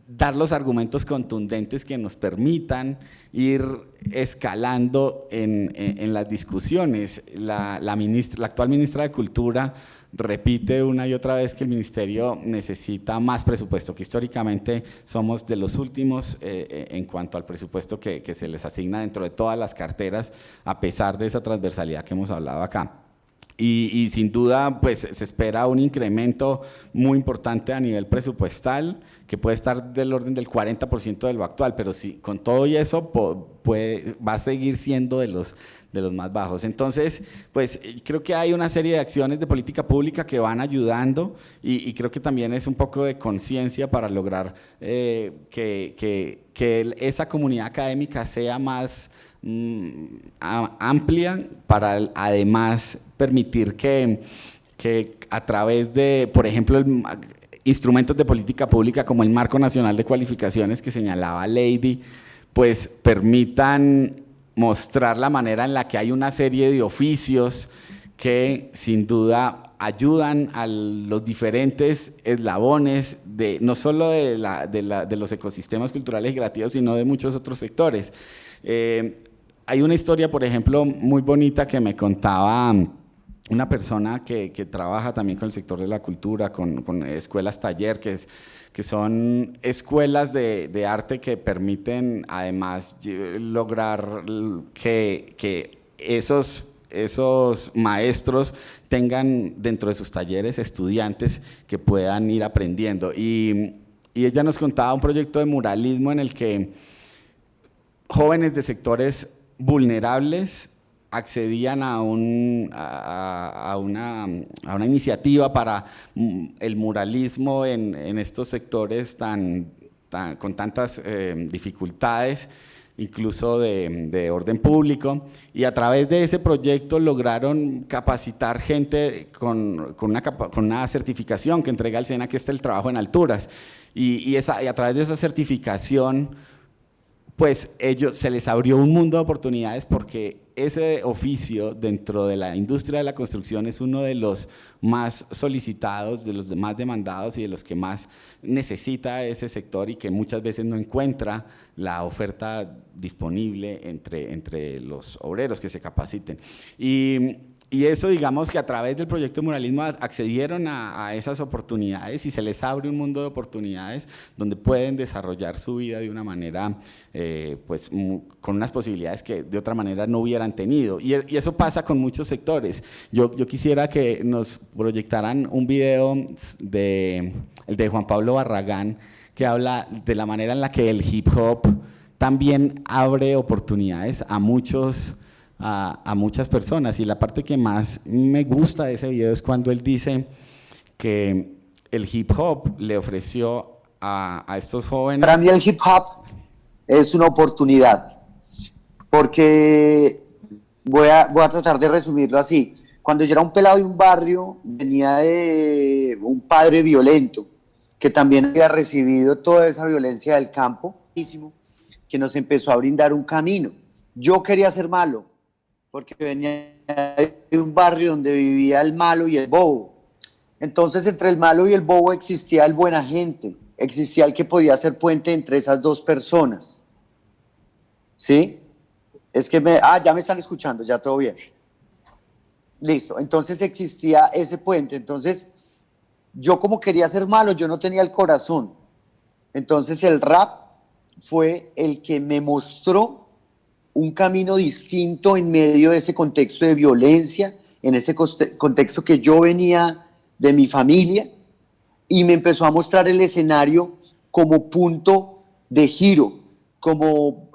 dar los argumentos contundentes que nos permitan ir escalando en las discusiones. La actual ministra de Cultura repite una y otra vez que el ministerio necesita más presupuesto, que históricamente somos de los últimos en cuanto al presupuesto que se les asigna dentro de todas las carteras, a pesar de esa transversalidad que hemos hablado acá. Y sin duda pues se espera un incremento muy importante a nivel presupuestal, que puede estar del orden del 40% de lo actual, pero sí, con todo y eso va a seguir siendo de los más bajos. Entonces, pues creo que hay una serie de acciones de política pública que van ayudando, y creo que también es un poco de conciencia para lograr que esa comunidad académica sea más amplia, para además permitir que a través de, por ejemplo, instrumentos de política pública como el Marco Nacional de Cualificaciones que señalaba Lady, pues permitan mostrar la manera en la que hay una serie de oficios que sin duda ayudan a los diferentes eslabones, no solo de los ecosistemas culturales y creativos, sino de muchos otros sectores. Hay una historia, por ejemplo, muy bonita que me contaba una persona que trabaja también con el sector de la cultura, con escuelas taller, que son escuelas de arte que permiten además lograr que esos maestros tengan dentro de sus talleres estudiantes que puedan ir aprendiendo. Y ella nos contaba un proyecto de muralismo en el que jóvenes de sectores vulnerables accedían a una iniciativa para el muralismo en estos sectores con tantas dificultades, incluso de orden público, y a través de ese proyecto lograron capacitar gente con una certificación que entrega el SENA, que es el trabajo en alturas, y a través de esa certificación, pues se les abrió un mundo de oportunidades, porque ese oficio dentro de la industria de la construcción es uno de los más solicitados, de los más demandados y de los que más necesita ese sector, y que muchas veces no encuentra la oferta disponible entre los obreros que se capaciten. Y eso, digamos que a través del proyecto de muralismo accedieron a esas oportunidades, y se les abre un mundo de oportunidades donde pueden desarrollar su vida de una manera, pues, con unas posibilidades que de otra manera no hubieran tenido. Y eso pasa con muchos sectores. Yo quisiera que nos proyectaran un video el de Juan Pablo Barragán, que habla de la manera en la que el hip hop también abre oportunidades a muchas personas, y la parte que más me gusta de ese video es cuando él dice que el hip hop le ofreció a estos jóvenes… Para mí el hip hop es una oportunidad, porque voy a tratar de resumirlo así. Cuando yo era un pelado de un barrio, venía de un padre violento, que también había recibido toda esa violencia del campo, que nos empezó a brindar un camino. Yo quería ser malo, porque venía de un barrio donde vivía el malo y el bobo. Entonces, entre el malo y el bobo existía el buena gente, existía el que podía ser puente entre esas dos personas. ¿Sí? Es que ya me están escuchando, ya todo bien. Listo, entonces existía ese puente. Entonces, yo como quería ser malo, yo no tenía el corazón. Entonces, el rap fue el que me mostró un camino distinto en medio de ese contexto de violencia, en ese contexto que yo venía de mi familia, y me empezó a mostrar el escenario como punto de giro, como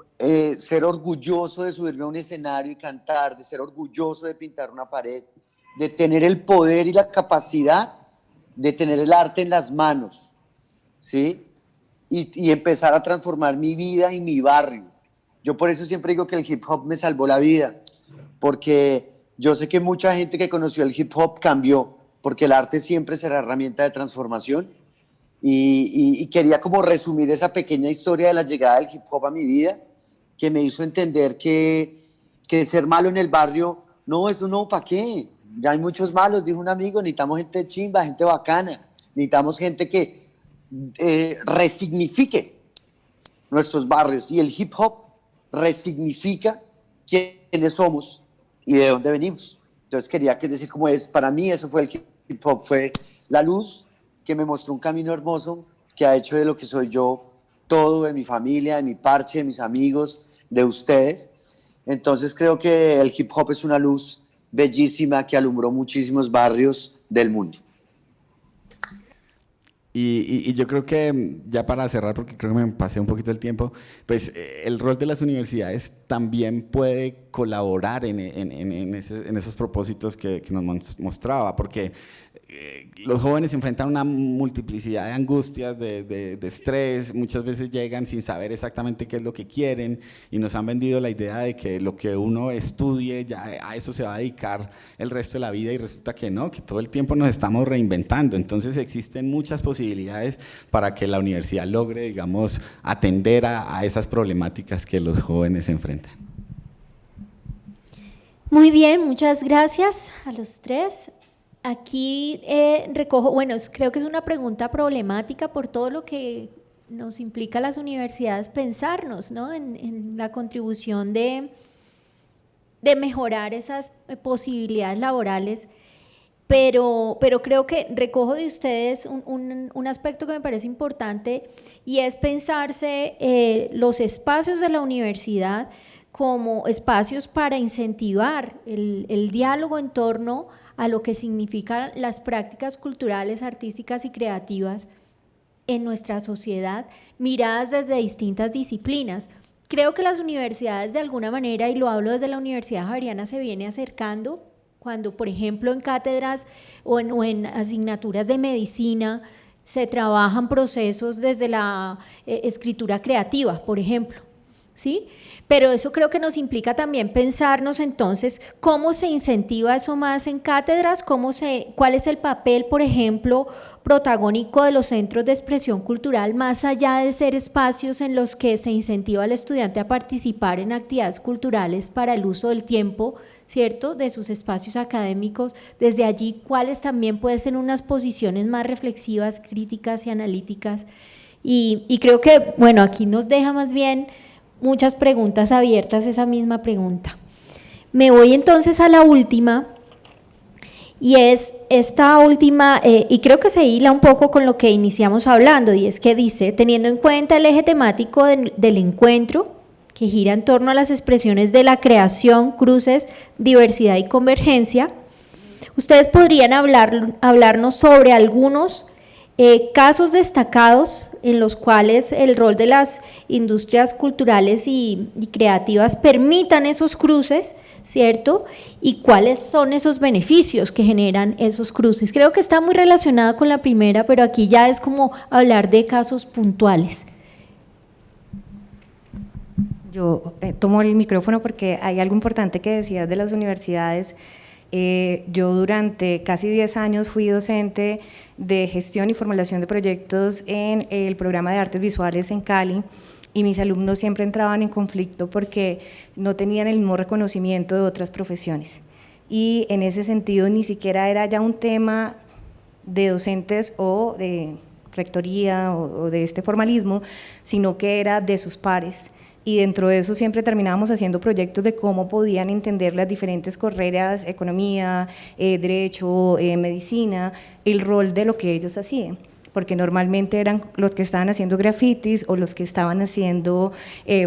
ser orgulloso de subirme a un escenario y cantar, de ser orgulloso de pintar una pared, de tener el poder y la capacidad de tener el arte en las manos, ¿sí? Y empezar a transformar mi vida y mi barrio. Yo por eso siempre digo que el hip hop me salvó la vida, porque yo sé que mucha gente que conoció el hip hop cambió, porque el arte siempre será herramienta de transformación, y quería como resumir esa pequeña historia de la llegada del hip hop a mi vida, que me hizo entender que ser malo en el barrio, no, eso no, ¿para qué? Ya hay muchos malos, dijo un amigo, necesitamos gente chimba, gente bacana, necesitamos gente que resignifique nuestros barrios, y el hip hop resignifica quiénes somos y de dónde venimos. Entonces quería decir cómo es, para mí eso fue el hip hop, fue la luz que me mostró un camino hermoso que ha hecho de lo que soy yo todo, de mi familia, de mi parche, de mis amigos, de ustedes. Entonces creo que el hip hop es una luz bellísima que alumbró muchísimos barrios del mundo. Y yo creo que, ya para cerrar, porque creo que me pasé un poquito el tiempo, pues el rol de las universidades también puede colaborar en esos propósitos que nos mostraba, porque los jóvenes enfrentan una multiplicidad de angustias, de estrés, muchas veces llegan sin saber exactamente qué es lo que quieren, y nos han vendido la idea de que lo que uno estudie, ya a eso se va a dedicar el resto de la vida, y resulta que no, que todo el tiempo nos estamos reinventando. Entonces existen muchas posibilidades para que la universidad logre, digamos, atender a esas problemáticas que los jóvenes enfrentan. Muy bien, muchas gracias a los tres. Aquí recojo, bueno, creo que es una pregunta problemática por todo lo que nos implica a las universidades pensarnos, ¿no? En la contribución de de mejorar esas posibilidades laborales. Pero creo que recojo de ustedes un aspecto que me parece importante, y es pensarse los espacios de la universidad como espacios para incentivar el diálogo en torno a lo que significan las prácticas culturales, artísticas y creativas en nuestra sociedad, miradas desde distintas disciplinas. Creo que las universidades, de alguna manera, y lo hablo desde la Universidad Javeriana, se viene acercando cuando, por ejemplo, en cátedras o en asignaturas de medicina se trabajan procesos desde la escritura creativa, por ejemplo, ¿sí? Pero eso creo que nos implica también pensarnos entonces cómo se incentiva eso más en cátedras, cuál es el papel, por ejemplo, protagónico de los centros de expresión cultural, más allá de ser espacios en los que se incentiva al estudiante a participar en actividades culturales para el uso del tiempo, ¿cierto?, de sus espacios académicos. Desde allí, cuáles también pueden ser unas posiciones más reflexivas, críticas y analíticas. Y creo que, bueno, aquí nos deja más bien muchas preguntas abiertas esa misma pregunta. Me voy entonces a la última, y es esta última, y creo que se hila un poco con lo que iniciamos hablando, y es que dice: teniendo en cuenta el eje temático del encuentro, que gira en torno a las expresiones de la creación, cruces, diversidad y convergencia, ustedes podrían hablarnos sobre algunos casos destacados en los cuales el rol de las industrias culturales y creativas permitan esos cruces, ¿cierto? Y cuáles son esos beneficios que generan esos cruces. Creo que está muy relacionada con la primera, pero aquí ya es como hablar de casos puntuales. Yo tomo el micrófono porque hay algo importante que decías de las universidades. Yo durante casi 10 años fui docente de gestión y formulación de proyectos en el programa de artes visuales en Cali, y mis alumnos siempre entraban en conflicto porque no tenían el mismo reconocimiento de otras profesiones, y en ese sentido ni siquiera era ya un tema de docentes o de rectoría o de este formalismo, sino que era de sus pares. Y dentro de eso siempre terminábamos haciendo proyectos de cómo podían entender las diferentes carreras, economía, derecho, medicina, el rol de lo que ellos hacían, porque normalmente eran los que estaban haciendo grafitis o los que estaban haciendo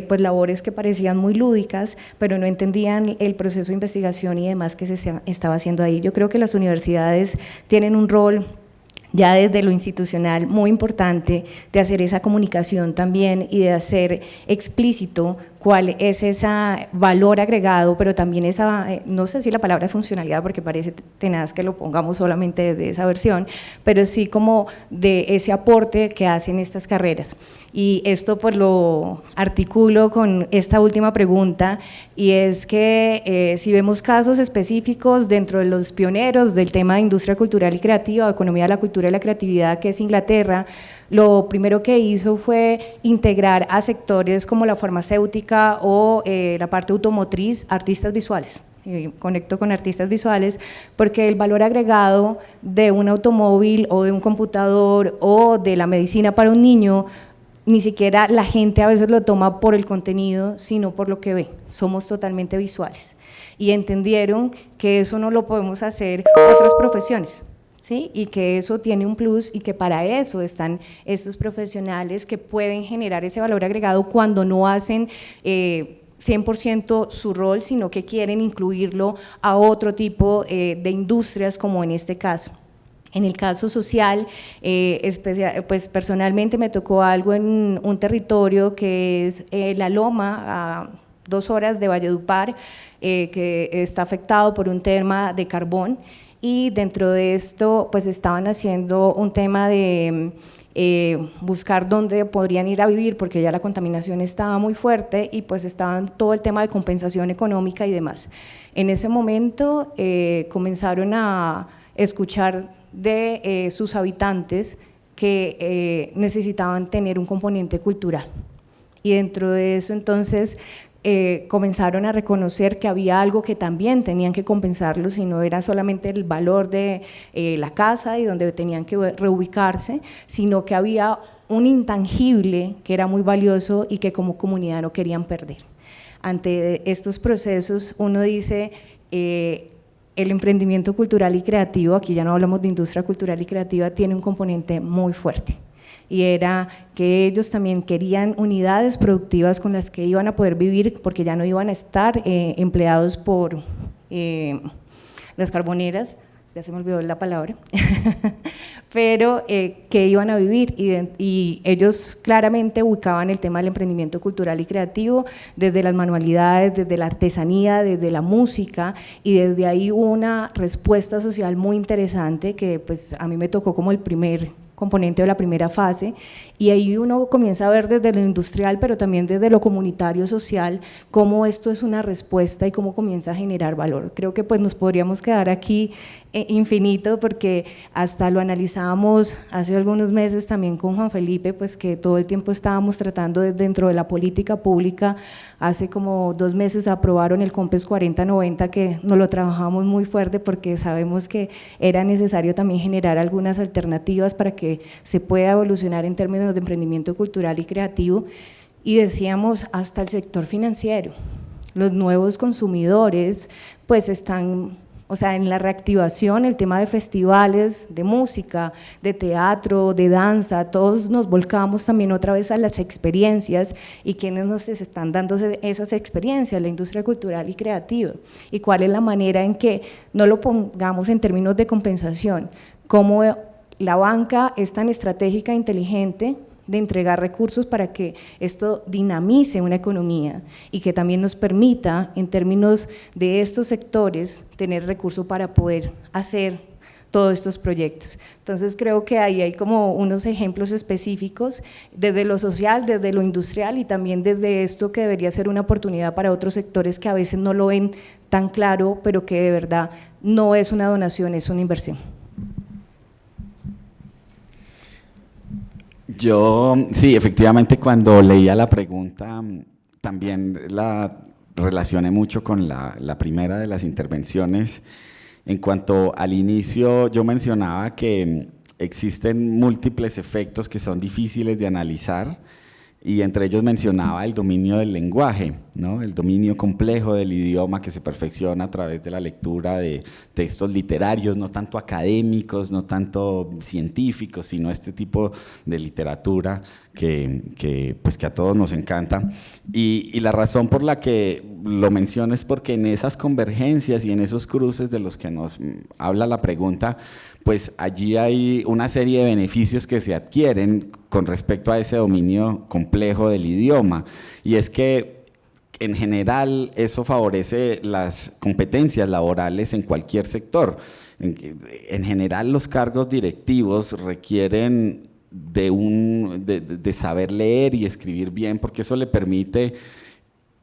pues labores que parecían muy lúdicas, pero no entendían el proceso de investigación y demás que se estaba haciendo ahí. Yo creo que las universidades tienen un rol ya desde lo institucional muy importante de hacer esa comunicación también y de hacer explícito cuál es ese valor agregado, pero también esa, no sé si la palabra funcionalidad, porque parece tenaz que lo pongamos solamente desde esa versión, pero sí como de ese aporte que hacen estas carreras. Y esto pues lo articulo con esta última pregunta, y es que si vemos casos específicos dentro de los pioneros del tema de industria cultural y creativa, o economía de la cultura y la creatividad, que es Inglaterra, lo primero que hizo fue integrar a sectores como la farmacéutica o la parte automotriz, artistas visuales. Conecto con artistas visuales porque el valor agregado de un automóvil o de un computador o de la medicina para un niño, ni siquiera la gente a veces lo toma por el contenido, sino por lo que ve. Somos totalmente visuales. Y entendieron que eso no lo podemos hacer otras profesiones, ¿sí? Y que eso tiene un plus, y que para eso están estos profesionales que pueden generar ese valor agregado cuando no hacen 100% su rol, sino que quieren incluirlo a otro tipo de industrias, como en este caso. En el caso social, pues personalmente me tocó algo en un territorio que es La Loma, a 2 horas de Valledupar, que está afectado por un tema de carbón, y dentro de esto pues estaban haciendo un tema de buscar dónde podrían ir a vivir, porque ya la contaminación estaba muy fuerte, y pues estaban todo el tema de compensación económica y demás. En ese momento comenzaron a escuchar de sus habitantes que necesitaban tener un componente cultural, y dentro de eso entonces comenzaron a reconocer que había algo que también tenían que compensarlo, si no era solamente el valor de la casa y donde tenían que reubicarse, sino que había un intangible que era muy valioso y que como comunidad no querían perder. ante estos procesos uno dice, el emprendimiento cultural y creativo, aquí ya no hablamos de industria cultural y creativa, tiene un componente muy fuerte, y era que ellos también querían unidades productivas con las que iban a poder vivir, porque ya no iban a estar empleados por las carboneras, ya se me olvidó la palabra, pero que iban a vivir, y ellos claramente ubicaban el tema del emprendimiento cultural y creativo desde las manualidades, desde la artesanía, desde la música, y desde ahí hubo una respuesta social muy interesante que pues a mí me tocó como el primer componente de la primera fase, y ahí uno comienza a ver desde lo industrial, pero también desde lo comunitario social, cómo esto es una respuesta y cómo comienza a generar valor. Creo que pues nos podríamos quedar aquí infinito, porque hasta lo analizábamos hace algunos meses también con Juan Felipe, pues que todo el tiempo estábamos tratando dentro de la política pública. Hace como 2 meses aprobaron el COMPES 4090, que nos lo trabajamos muy fuerte porque sabemos que era necesario también generar algunas alternativas para que se pueda evolucionar en términos de emprendimiento cultural y creativo, y decíamos hasta el sector financiero, los nuevos consumidores pues están, o sea, en la reactivación, el tema de festivales, de música, de teatro, de danza, todos nos volcamos también otra vez a las experiencias, y quienes nos están dando esas experiencias, la industria cultural y creativa, y cuál es la manera en que no lo pongamos en términos de compensación, cómo la banca es tan estratégica e inteligente de entregar recursos para que esto dinamice una economía y que también nos permita, en términos de estos sectores, tener recursos para poder hacer todos estos proyectos. Entonces creo que ahí hay como unos ejemplos específicos desde lo social, desde lo industrial, y también desde esto que debería ser una oportunidad para otros sectores que a veces no lo ven tan claro, pero que de verdad no es una donación, es una inversión. Yo, sí, efectivamente, cuando leía la pregunta, también la relacioné mucho con la primera de las intervenciones. En cuanto al inicio, yo mencionaba que existen múltiples efectos que son difíciles de analizar, y entre ellos mencionaba el dominio del lenguaje, ¿no? El dominio complejo del idioma que se perfecciona a través de la lectura de textos literarios, no tanto académicos, no tanto científicos, sino este tipo de literatura que a todos nos encanta. Y la razón por la que lo menciono es porque en esas convergencias y en esos cruces de los que nos habla la pregunta, pues allí hay una serie de beneficios que se adquieren con respecto a ese dominio complejo del idioma, y es que en general eso favorece las competencias laborales en cualquier sector. En general los cargos directivos requieren de saber leer y escribir bien, porque eso le permite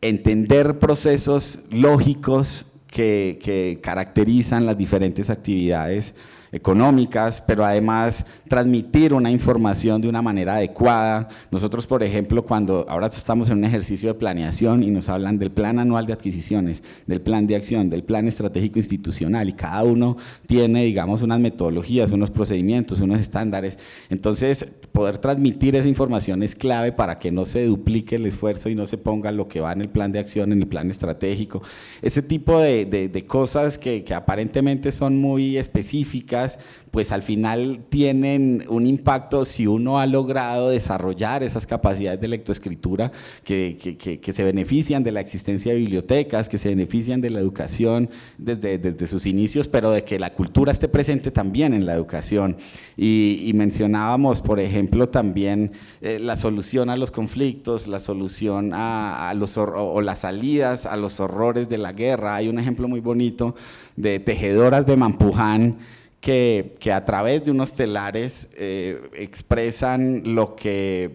entender procesos lógicos que caracterizan las diferentes actividades económicas, pero además transmitir una información de una manera adecuada. Nosotros, por ejemplo, cuando ahora estamos en un ejercicio de planeación y nos hablan del plan anual de adquisiciones, del plan de acción, del plan estratégico institucional, y cada uno tiene, digamos, unas metodologías, unos procedimientos, unos estándares. Entonces, poder transmitir esa información es clave para que no se duplique el esfuerzo y no se ponga lo que va en el plan de acción, en el plan estratégico. Ese tipo de cosas que aparentemente son muy específicas, pues al final tienen un impacto si uno ha logrado desarrollar esas capacidades de lectoescritura que se benefician de la existencia de bibliotecas, que se benefician de la educación desde sus inicios, pero de que la cultura esté presente también en la educación. Y mencionábamos, por ejemplo, también la solución a los conflictos, la solución o las salidas a los horrores de la guerra. Hay un ejemplo muy bonito de tejedoras de Mampuján que a través de unos telares expresan lo que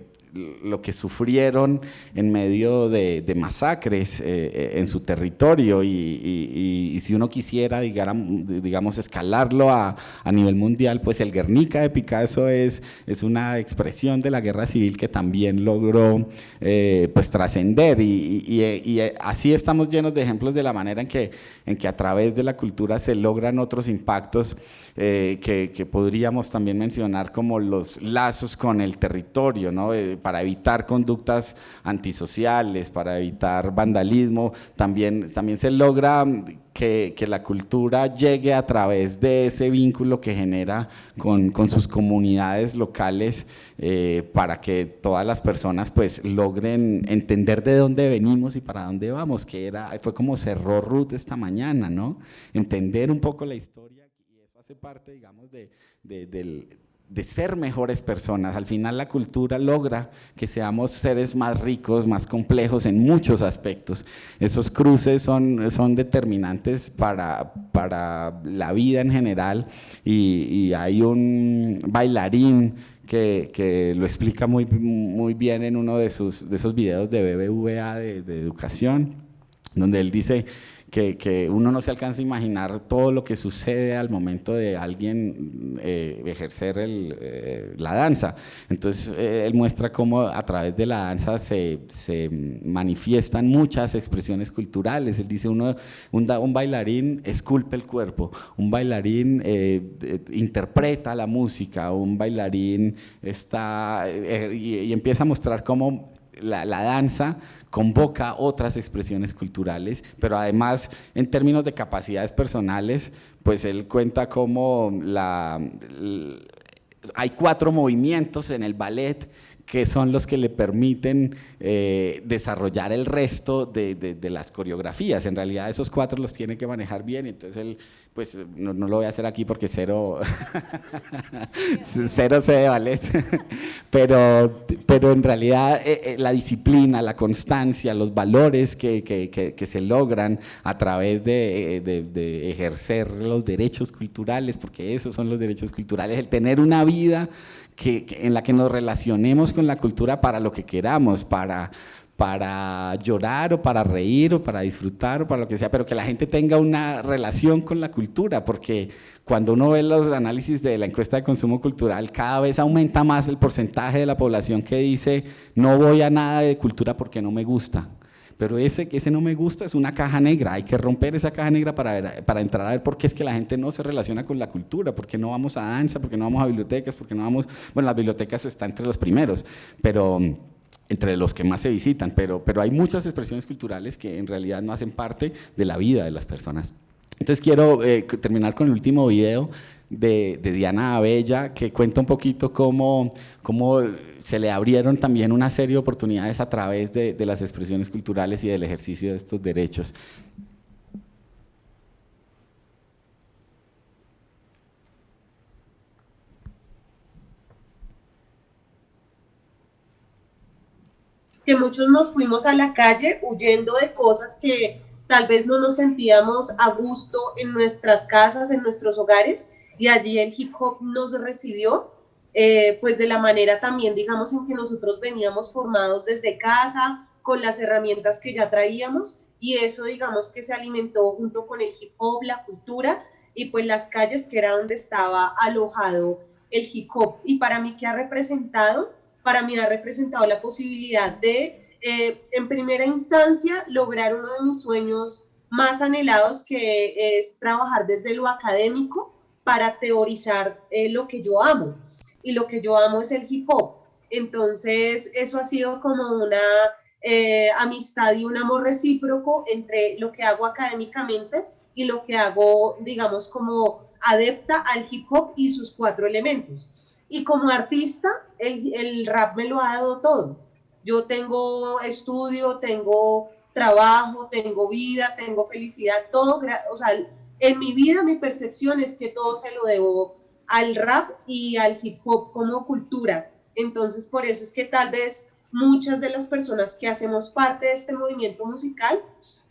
sufrieron en medio de masacres en su territorio, y si uno quisiera, digamos, escalarlo a nivel mundial, pues el Guernica de Picasso es una expresión de la guerra civil que también logró pues trascender, y así estamos llenos de ejemplos de la manera en que a través de la cultura se logran otros impactos que podríamos también mencionar como los lazos con el territorio, ¿no? para evitar conductas antisociales, para evitar vandalismo. También se logra que la cultura llegue a través de ese vínculo que genera con sus comunidades locales, para que todas las personas pues logren entender de dónde venimos y para dónde vamos, fue como cerró Ruth esta mañana, ¿no? Entender un poco la historia, y eso hace parte, digamos, de ser mejores personas. Al final la cultura logra que seamos seres más ricos, más complejos en muchos aspectos. Esos cruces son determinantes para la vida en general, y hay un bailarín que lo explica muy, muy bien en uno de esos videos de BBVA de educación, donde él dice que uno no se alcanza a imaginar todo lo que sucede al momento de alguien ejercer la danza. Entonces él muestra cómo a través de la danza se manifiestan muchas expresiones culturales. Él dice, un bailarín esculpe el cuerpo, un bailarín interpreta la música, un bailarín y empieza a mostrar cómo la danza convoca otras expresiones culturales, pero además en términos de capacidades personales, pues él cuenta cómo hay 4 movimientos en el ballet que son los que le permiten desarrollar el resto de las coreografías. En realidad esos 4 los tiene que manejar bien, entonces él, pues no lo voy a hacer aquí porque cero sé de ballet, pero en realidad la disciplina, la constancia, los valores que se logran a través de ejercer los derechos culturales, porque esos son los derechos culturales, el tener una vida en la que nos relacionemos con la cultura para lo que queramos, para llorar o para reír o para disfrutar o para lo que sea, pero que la gente tenga una relación con la cultura, porque cuando uno ve los análisis de la encuesta de consumo cultural, cada vez aumenta más el porcentaje de la población que dice no voy a nada de cultura porque no me gusta. Pero ese no me gusta es una caja negra, hay que romper esa caja negra para entrar a ver por qué es que la gente no se relaciona con la cultura, por qué no vamos a danza, por qué no vamos a bibliotecas, por qué no vamos, bueno, las bibliotecas están entre los primeros, pero entre los que más se visitan, pero hay muchas expresiones culturales que en realidad no hacen parte de la vida de las personas. Entonces quiero terminar con el último video de Diana Abella, que cuenta un poquito cómo se le abrieron también una serie de oportunidades a través de las expresiones culturales y del ejercicio de estos derechos. Que muchos nos fuimos a la calle huyendo de cosas que tal vez no nos sentíamos a gusto en nuestras casas, en nuestros hogares, y allí el hip hop nos recibió, pues de la manera también, digamos, en que nosotros veníamos formados desde casa, con las herramientas que ya traíamos, y eso, digamos, que se alimentó junto con el hip hop, la cultura, y pues las calles, que era donde estaba alojado el hip hop. Y para mí, ¿qué ha representado? Para mí ha representado la posibilidad de, en primera instancia, lograr uno de mis sueños más anhelados, que es trabajar desde lo académico para teorizar lo que yo amo. Y lo que yo amo es el hip hop. Entonces, eso ha sido como una amistad y un amor recíproco entre lo que hago académicamente y lo que hago, digamos, como adepta al hip hop y sus 4 elementos. Y como artista, el rap me lo ha dado todo. Yo tengo estudio, tengo trabajo, tengo vida, tengo felicidad, todo. O sea, en mi vida mi percepción es que todo se lo debo al rap y al hip hop como cultura. Entonces, por eso es que tal vez muchas de las personas que hacemos parte de este movimiento musical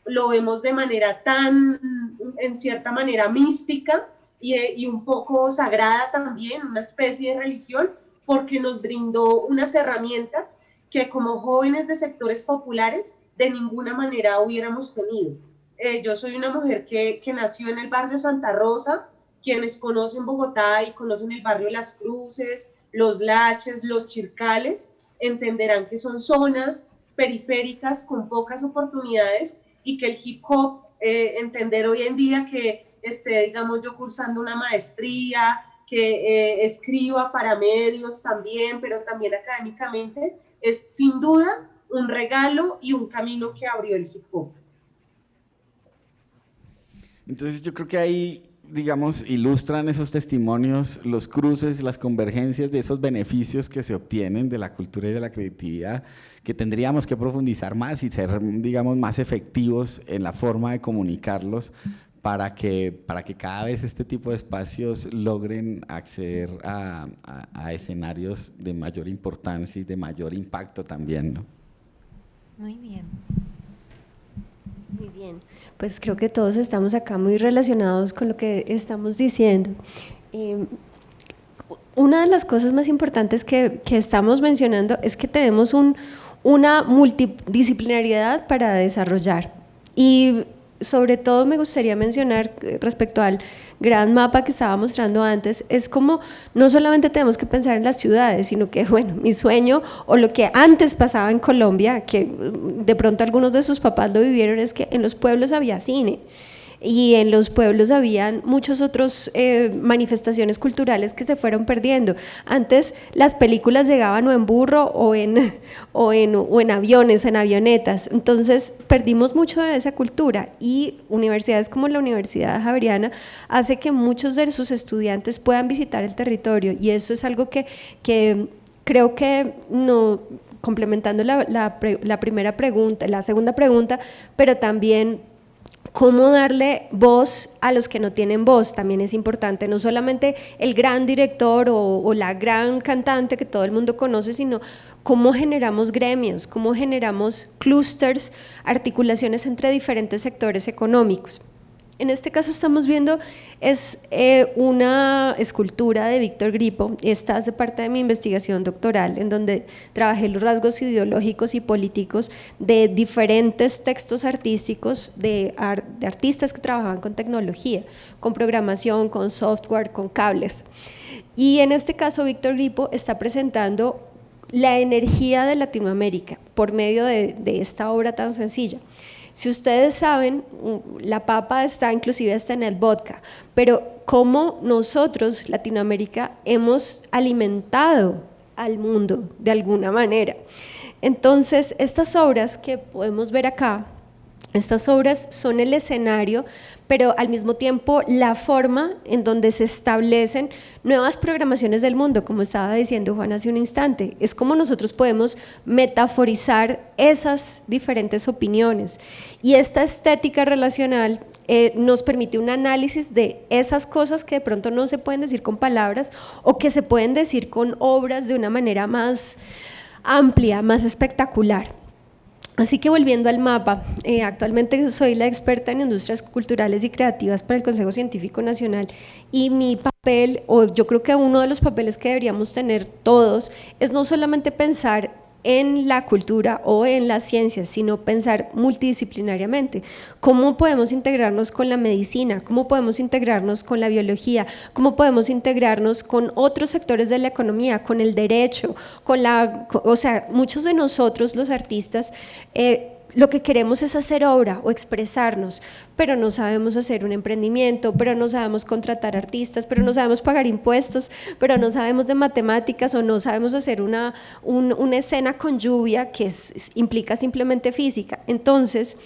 lo vemos de manera tan, en cierta manera, mística, y un poco sagrada también, una especie de religión, porque nos brindó unas herramientas que como jóvenes de sectores populares de ninguna manera hubiéramos tenido. Yo soy una mujer que nació en el barrio Santa Rosa. Quienes conocen Bogotá y conocen el barrio Las Cruces, Los Laches, Los Chircales, entenderán que son zonas periféricas con pocas oportunidades, y que el hip hop, entender hoy en día que esté, digamos, yo cursando una maestría, que escriba para medios también, pero también académicamente, es sin duda un regalo y un camino que abrió el hip hop. Entonces yo creo que ahí, digamos, ilustran esos testimonios, los cruces, las convergencias de esos beneficios que se obtienen de la cultura y de la creatividad, que tendríamos que profundizar más y ser, digamos, más efectivos en la forma de comunicarlos para que cada vez este tipo de espacios logren acceder a escenarios de mayor importancia y de mayor impacto también, ¿no? Muy bien. Muy bien, pues creo que todos estamos acá muy relacionados con lo que estamos diciendo. Una de las cosas más importantes que estamos mencionando es que tenemos una multidisciplinariedad para desarrollar, y sobre todo me gustaría mencionar respecto al gran mapa que estaba mostrando antes, es como no solamente tenemos que pensar en las ciudades, sino que, bueno, mi sueño o lo que antes pasaba en Colombia, que de pronto algunos de sus papás lo vivieron, es que en los pueblos había cine. Y en los pueblos habían muchas otras manifestaciones culturales que se fueron perdiendo. Antes las películas llegaban o en burro o en aviones, en avionetas. Entonces perdimos mucho de esa cultura, y universidades como la Universidad Javeriana hace que muchos de sus estudiantes puedan visitar el territorio, y eso es algo que creo que no, complementando la primera pregunta, la segunda pregunta, pero también cómo darle voz a los que no tienen voz también es importante, no solamente el gran director o la gran cantante que todo el mundo conoce, sino cómo generamos gremios, cómo generamos clústeres, articulaciones entre diferentes sectores económicos. En este caso estamos viendo es una escultura de Víctor Gripo. Esta hace parte de mi investigación doctoral, en donde trabajé los rasgos ideológicos y políticos de diferentes textos artísticos de artistas que trabajaban con tecnología, con programación, con software, con cables. Y en este caso Víctor Gripo está presentando la energía de Latinoamérica por medio de esta obra tan sencilla. Si ustedes saben, la papa está inclusive hasta en el vodka, pero cómo nosotros, Latinoamérica, hemos alimentado al mundo de alguna manera. Entonces, estas obras que podemos ver acá, estas obras son el escenario, pero al mismo tiempo la forma en donde se establecen nuevas programaciones del mundo, como estaba diciendo Juan hace un instante. Es como nosotros podemos metaforizar esas diferentes opiniones, y esta estética relacional nos permite un análisis de esas cosas que de pronto no se pueden decir con palabras, o que se pueden decir con obras de una manera más amplia, más espectacular. Así que volviendo al mapa, actualmente soy la experta en industrias culturales y creativas para el Consejo Científico Nacional, y mi papel, o yo creo que uno de los papeles que deberíamos tener todos, es no solamente pensar en la cultura o en las ciencias, sino pensar multidisciplinariamente. ¿Cómo podemos integrarnos con la medicina? ¿Cómo podemos integrarnos con la biología? ¿Cómo podemos integrarnos con otros sectores de la economía, con el derecho, o sea, muchos de nosotros los artistas lo que queremos es hacer obra o expresarnos, pero no sabemos hacer un emprendimiento, pero no sabemos contratar artistas, pero no sabemos pagar impuestos, pero no sabemos de matemáticas, o no sabemos hacer una escena con lluvia que implica simplemente física. Entonces,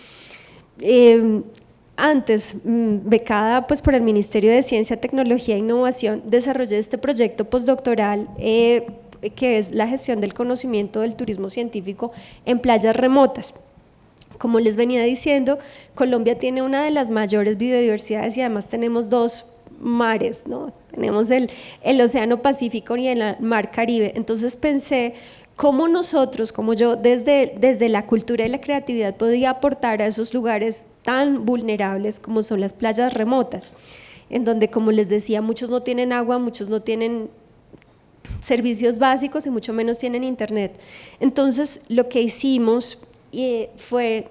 antes, becada pues por el Ministerio de Ciencia, Tecnología e Innovación, desarrollé este proyecto postdoctoral que es la gestión del conocimiento del turismo científico en playas remotas. Como les venía diciendo, Colombia tiene una de las mayores biodiversidades, y además tenemos dos mares, ¿no? Tenemos el Océano Pacífico y el Mar Caribe. Entonces pensé cómo nosotros, como yo, desde la cultura y la creatividad podía aportar a esos lugares tan vulnerables como son las playas remotas, en donde, como les decía, muchos no tienen agua, muchos no tienen servicios básicos y mucho menos tienen internet. Entonces lo que hicimos fue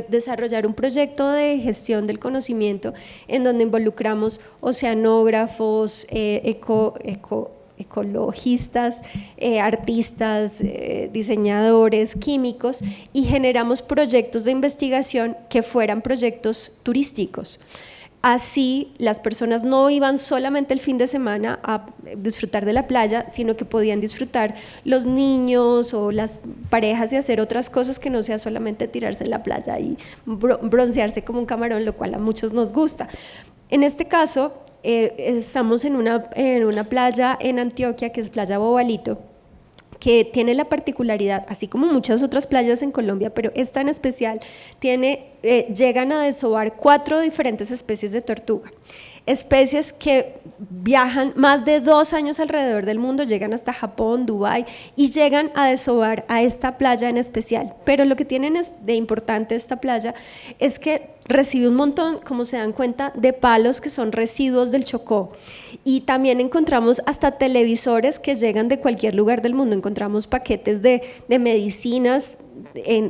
desarrollar un proyecto de gestión del conocimiento, en donde involucramos oceanógrafos, ecologistas, artistas, diseñadores, químicos, y generamos proyectos de investigación que fueran proyectos turísticos. Así las personas no iban solamente el fin de semana a disfrutar de la playa, sino que podían disfrutar los niños o las parejas y hacer otras cosas que no sea solamente tirarse en la playa y broncearse como un camarón, lo cual a muchos nos gusta. En este caso, estamos en una playa en Antioquia, que es Playa Bobalito, que tiene la particularidad, así como muchas otras playas en Colombia, pero esta en especial, llegan a desovar 4 diferentes especies de tortuga. Especies que viajan más de 2 años alrededor del mundo, llegan hasta Japón, Dubái, y llegan a desovar a esta playa en especial. Pero lo que tienen de importante esta playa es que recibe un montón, como se dan cuenta, de palos que son residuos del Chocó. Y también encontramos hasta televisores que llegan de cualquier lugar del mundo, encontramos paquetes de medicinas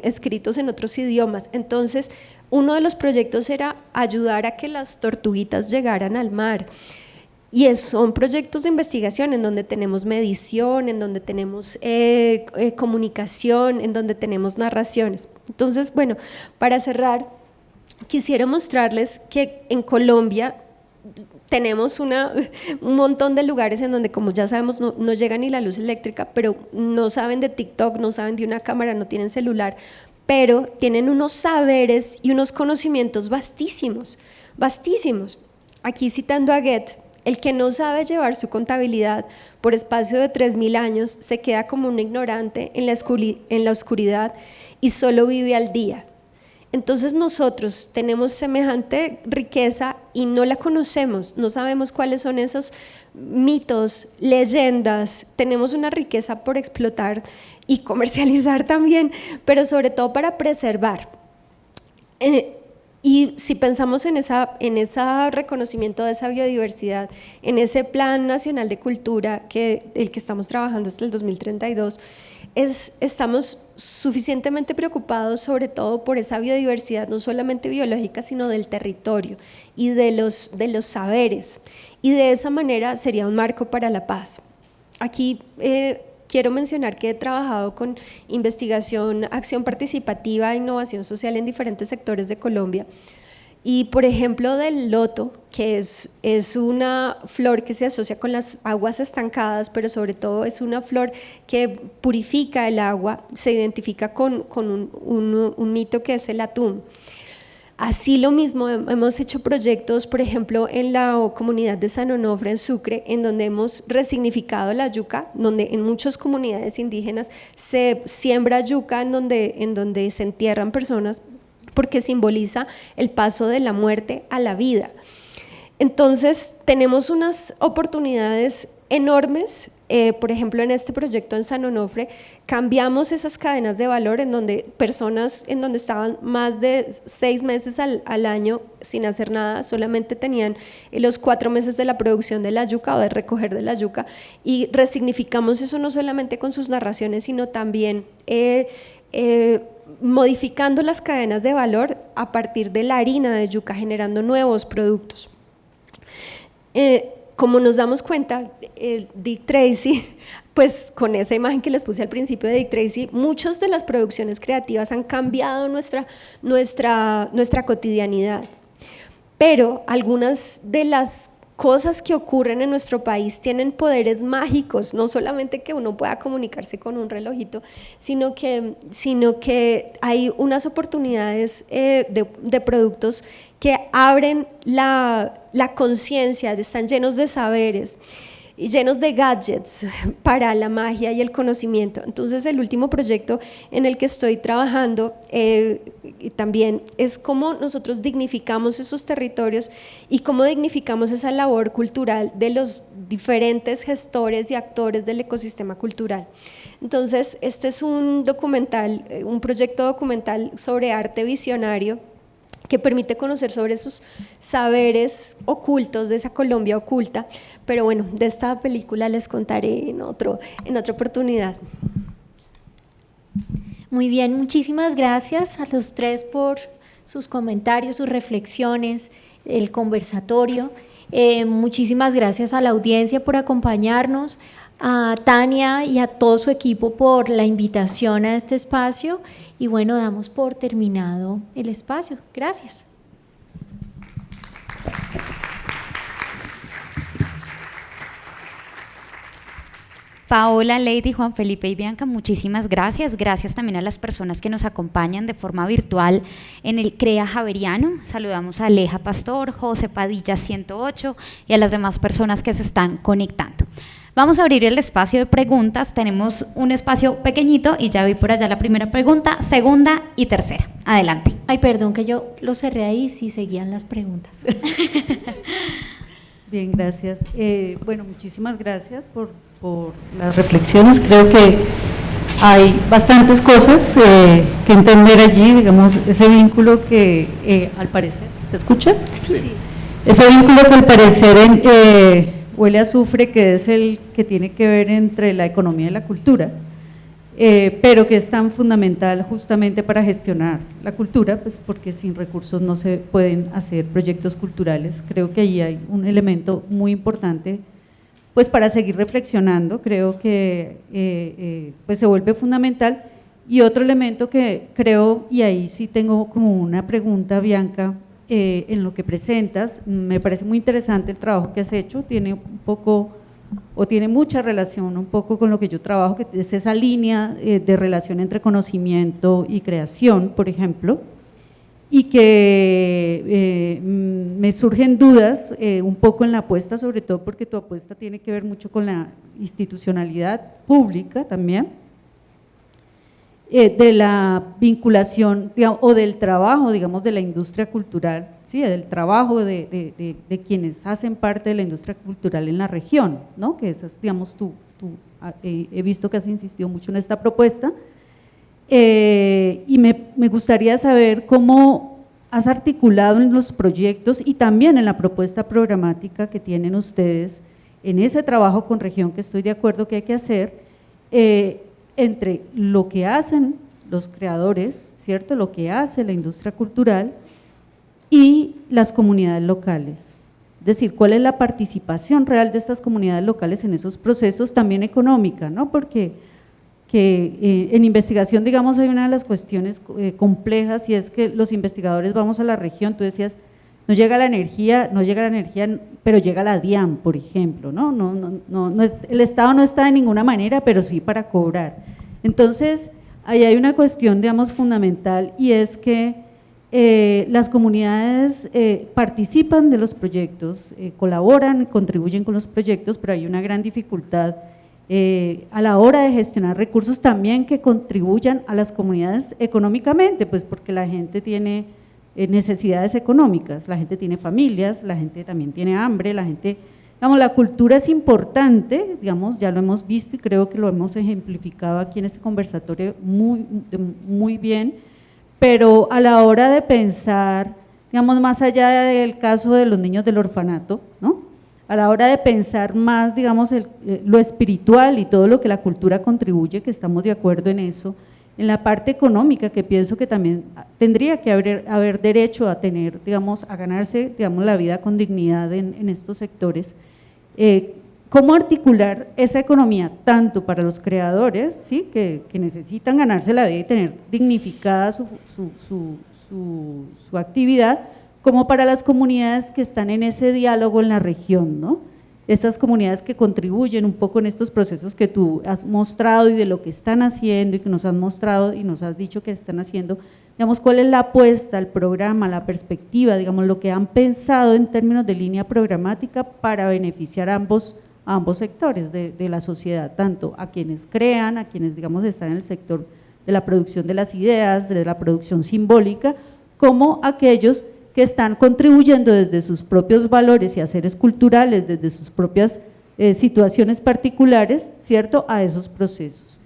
escritos en otros idiomas. Entonces, uno de los proyectos era ayudar a que las tortuguitas llegaran al mar. Y son proyectos de investigación en donde tenemos medición, en donde tenemos comunicación, en donde tenemos narraciones. Entonces, bueno, para cerrar, quisiera mostrarles que en Colombia tenemos un montón de lugares en donde, como ya sabemos, no llega ni la luz eléctrica, pero no saben de TikTok, no saben de una cámara, no tienen celular, pero tienen unos saberes y unos conocimientos vastísimos, vastísimos. Aquí citando a Goethe, el que no sabe llevar su contabilidad por espacio de 3000 años se queda como un ignorante en la oscuridad y solo vive al día. Entonces nosotros tenemos semejante riqueza y no la conocemos, no sabemos cuáles son esos mitos, leyendas, tenemos una riqueza por explotar y comercializar también, pero sobre todo para preservar. Y si pensamos en ese reconocimiento de esa biodiversidad, en ese Plan Nacional de Cultura el que estamos trabajando hasta el 2032, estamos suficientemente preocupados sobre todo por esa biodiversidad, no solamente biológica, sino del territorio y de los saberes. Y de esa manera sería un marco para la paz. Aquí quiero mencionar que he trabajado con investigación, acción participativa e innovación social en diferentes sectores de Colombia. Y por ejemplo del loto, que es una flor que se asocia con las aguas estancadas, pero sobre todo es una flor que purifica el agua, se identifica con un mito que es el atún. Así lo mismo, hemos hecho proyectos, por ejemplo, en la comunidad de San Onofre, en Sucre, en donde hemos resignificado la yuca, donde en muchas comunidades indígenas se siembra yuca, en donde se entierran personas, porque simboliza el paso de la muerte a la vida. Entonces, tenemos unas oportunidades enormes. Por ejemplo, en este proyecto en San Onofre, cambiamos esas cadenas de valor en donde personas estaban más de 6 meses al año sin hacer nada, solamente tenían los 4 meses de la producción de la yuca o de recoger de la yuca, y resignificamos eso no solamente con sus narraciones, sino también modificando las cadenas de valor a partir de la harina de yuca, generando nuevos productos. Como nos damos cuenta, Dick Tracy, pues con esa imagen que les puse al principio de Dick Tracy, muchas de las producciones creativas han cambiado nuestra cotidianidad, pero algunas de las cosas que ocurren en nuestro país tienen poderes mágicos, no solamente que uno pueda comunicarse con un relojito, sino que hay unas oportunidades de productos que abren la conciencia, están llenos de saberes y llenos de gadgets para la magia y el conocimiento. Entonces, el último proyecto en el que estoy trabajando también es cómo nosotros dignificamos esos territorios y cómo dignificamos esa labor cultural de los diferentes gestores y actores del ecosistema cultural. Entonces, este es un proyecto documental sobre arte visionario que permite conocer sobre esos saberes ocultos de esa Colombia oculta, pero bueno, de esta película les contaré en otra oportunidad. Muy bien, muchísimas gracias a los tres por sus comentarios, sus reflexiones, el conversatorio. Muchísimas gracias a la audiencia por acompañarnos, a Tania y a todo su equipo por la invitación a este espacio. Y bueno, damos por terminado el espacio. Gracias. Paola, Lady, Juan Felipe y Bianca, muchísimas gracias. Gracias también a las personas que nos acompañan de forma virtual en el CREA Javeriano. Saludamos a Aleja Pastor, José Padilla 108 y a las demás personas que se están conectando. Vamos a abrir el espacio de preguntas. Tenemos un espacio pequeñito y ya vi por allá la primera pregunta, segunda y tercera. Adelante. Ay, perdón que yo lo cerré ahí si seguían las preguntas. Bien, gracias. Bueno, muchísimas gracias por las reflexiones. Creo que hay bastantes cosas que entender allí, digamos, ese vínculo que al parecer, ¿se escucha? Sí. Ese vínculo que al parecer huele a azufre, que es el que tiene que ver entre la economía y la cultura, pero que es tan fundamental justamente para gestionar la cultura, pues porque sin recursos no se pueden hacer proyectos culturales. Creo que ahí hay un elemento muy importante pues para seguir reflexionando. Creo que pues se vuelve fundamental. Y otro elemento que creo, y ahí sí tengo como una pregunta, Bianca, en lo que presentas, me parece muy interesante el trabajo que has hecho, tiene un poco o tiene mucha relación un poco con lo que yo trabajo, que es esa línea de relación entre conocimiento y creación, por ejemplo, y que me surgen dudas un poco en la apuesta, sobre todo porque tu apuesta tiene que ver mucho con la institucionalidad pública también, de la vinculación, digamos, o del trabajo, digamos, de la industria cultural, ¿sí? Del trabajo de quienes hacen parte de la industria cultural en la región, ¿no? Que esas, digamos, he visto que has insistido mucho en esta propuesta, y me gustaría saber cómo has articulado en los proyectos y también en la propuesta programática que tienen ustedes, en ese trabajo con región que estoy de acuerdo que hay que hacer, entre lo que hacen los creadores, ¿cierto?, lo que hace la industria cultural y las comunidades locales. Es decir, cuál es la participación real de estas comunidades locales en esos procesos, también económica, ¿no? Porque en investigación, digamos, hay una de las cuestiones complejas, y es que los investigadores vamos a la región, tú decías, no llega la energía, pero llega la DIAN, por ejemplo, ¿no? No es, el Estado no está de ninguna manera, pero sí para cobrar. Entonces, ahí hay una cuestión, digamos, fundamental, y es que las comunidades participan de los proyectos, colaboran, contribuyen con los proyectos, pero hay una gran dificultad a la hora de gestionar recursos también que contribuyan a las comunidades económicamente, pues porque la gente tiene necesidades económicas, la gente tiene familias, la gente también tiene hambre, la gente, digamos, la cultura es importante, digamos, ya lo hemos visto y creo que lo hemos ejemplificado aquí en este conversatorio muy bien, pero a la hora de pensar, digamos, más allá del caso de los niños del orfanato, ¿no?, a la hora de pensar más, digamos, lo espiritual y todo lo que la cultura contribuye, que estamos de acuerdo en eso, en la parte económica, que pienso que también tendría que haber derecho a tener, digamos, a ganarse, digamos, la vida con dignidad en estos sectores. ¿Cómo articular esa economía tanto para los creadores, ¿sí?, que necesitan ganarse la vida y tener dignificada su actividad, como para las comunidades que están en ese diálogo en la región, ¿no? Esas comunidades que contribuyen un poco en estos procesos que tú has mostrado y de lo que están haciendo y que nos has mostrado y nos has dicho que están haciendo, digamos, cuál es la apuesta, el programa, la perspectiva, digamos, lo que han pensado en términos de línea programática para beneficiar a ambos sectores de la sociedad, tanto a quienes crean, a quienes, digamos, están en el sector de la producción de las ideas, de la producción simbólica, como aquellos que están contribuyendo desde sus propios valores y haceres culturales, desde sus propias situaciones particulares, ¿cierto?, a esos procesos.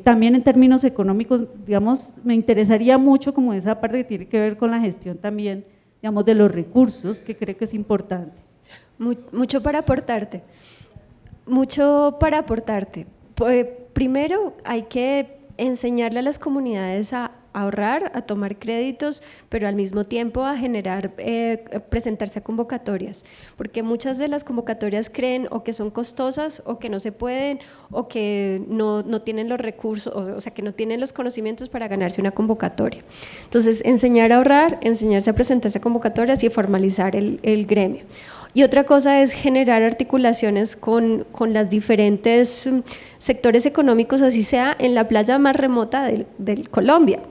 También en términos económicos, digamos, me interesaría mucho como esa parte que tiene que ver con la gestión también, digamos, de los recursos, que creo que es importante. Mucho para aportarte, Primero hay que enseñarle a las comunidades a ahorrar, a tomar créditos, pero al mismo tiempo a generar, presentarse a convocatorias, porque muchas de las convocatorias creen o que son costosas o que no se pueden o que no tienen los recursos, o sea, que no tienen los conocimientos para ganarse una convocatoria. Entonces, enseñar a ahorrar, enseñarse a presentarse a convocatorias y formalizar el gremio. Y otra cosa es generar articulaciones con las diferentes sectores económicos, así sea en la playa más remota de Colombia.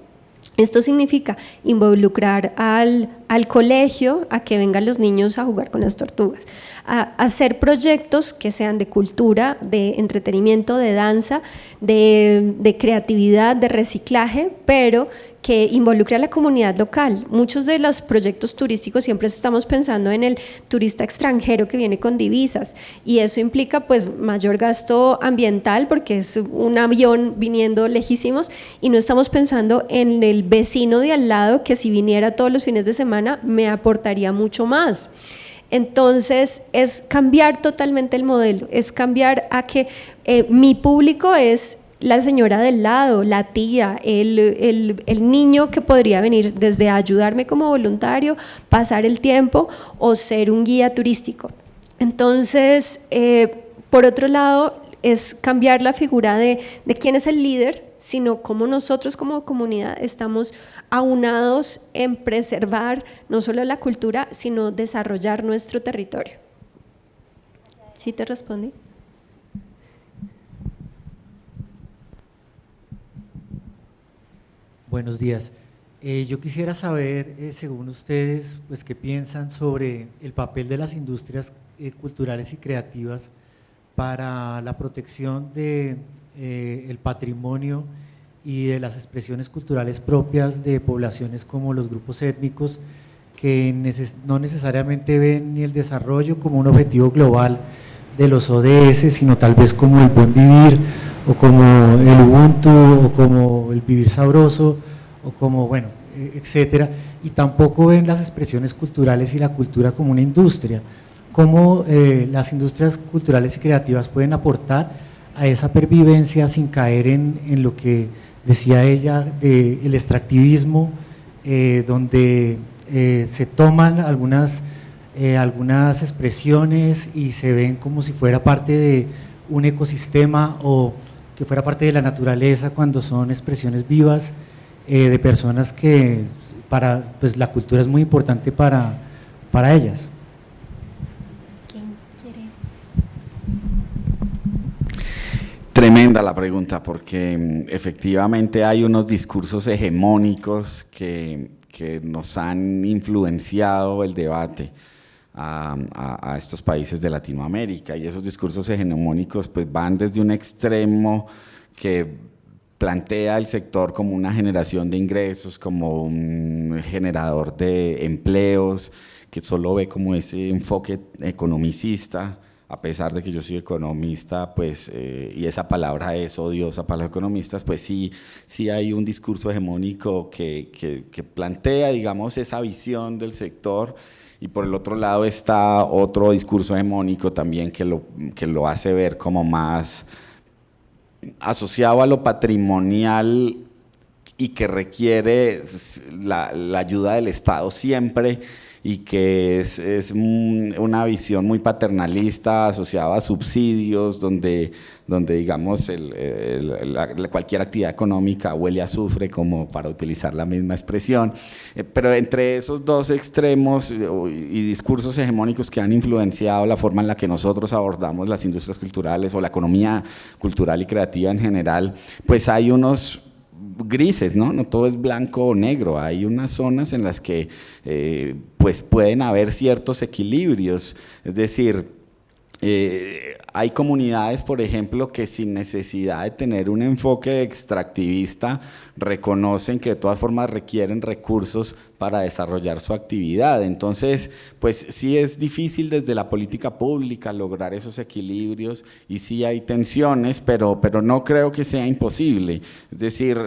Esto significa involucrar al colegio a que vengan los niños a jugar con las tortugas, a hacer proyectos que sean de cultura, de entretenimiento, de danza, de creatividad, de reciclaje, pero que involucre a la comunidad local. Muchos de los proyectos turísticos siempre estamos pensando en el turista extranjero que viene con divisas, y eso implica pues mayor gasto ambiental porque es un avión viniendo lejísimos, y no estamos pensando en el vecino de al lado que si viniera todos los fines de semana me aportaría mucho más. Entonces es cambiar totalmente el modelo, es cambiar a que mi público es la señora del lado, la tía, el niño que podría venir desde ayudarme como voluntario, pasar el tiempo o ser un guía turístico. Entonces, por otro lado, es cambiar la figura de quién es el líder, sino cómo nosotros como comunidad estamos aunados en preservar no solo la cultura, sino desarrollar nuestro territorio. ¿Sí te respondí? Buenos días. Yo quisiera saber, según ustedes, pues, qué piensan sobre el papel de las industrias culturales y creativas para la protección de el patrimonio y de las expresiones culturales propias de poblaciones como los grupos étnicos, que no necesariamente ven ni el desarrollo como un objetivo global de los ODS, sino tal vez como el buen vivir, o como el Ubuntu, o como el vivir sabroso, o como, bueno, etcétera, y tampoco ven las expresiones culturales y la cultura como una industria. ¿Cómo las industrias culturales y creativas pueden aportar a esa pervivencia sin caer en lo que decía ella del extractivismo, donde se toman algunas expresiones y se ven como si fuera parte de un ecosistema o que fuera parte de la naturaleza, cuando son expresiones vivas de personas que pues la cultura es muy importante para ellas? ¿Quién quiere? Tremenda la pregunta, porque efectivamente hay unos discursos hegemónicos que nos han influenciado el debate a estos países de Latinoamérica, y esos discursos hegemónicos pues van desde un extremo que plantea el sector como una generación de ingresos, como un generador de empleos, que solo ve como ese enfoque economicista, a pesar de que yo soy economista, pues, y esa palabra es odiosa para los economistas, pues sí hay un discurso hegemónico que plantea, digamos, esa visión del sector. Y por el otro lado está otro discurso hegemónico también que lo hace ver como más asociado a lo patrimonial y que requiere la ayuda del Estado siempre, y que es una visión muy paternalista asociada a subsidios, donde digamos cualquier actividad económica huele a azufre, como para utilizar la misma expresión. Pero entre esos dos extremos y discursos hegemónicos que han influenciado la forma en la que nosotros abordamos las industrias culturales o la economía cultural y creativa en general, pues hay unos grises, ¿no? No todo es blanco o negro, hay unas zonas en las que pues pueden haber ciertos equilibrios, es decir, hay comunidades, por ejemplo, que sin necesidad de tener un enfoque extractivista reconocen que de todas formas requieren recursos para desarrollar su actividad. Entonces, pues sí es difícil desde la política pública lograr esos equilibrios, y sí hay tensiones, pero no creo que sea imposible. Es decir,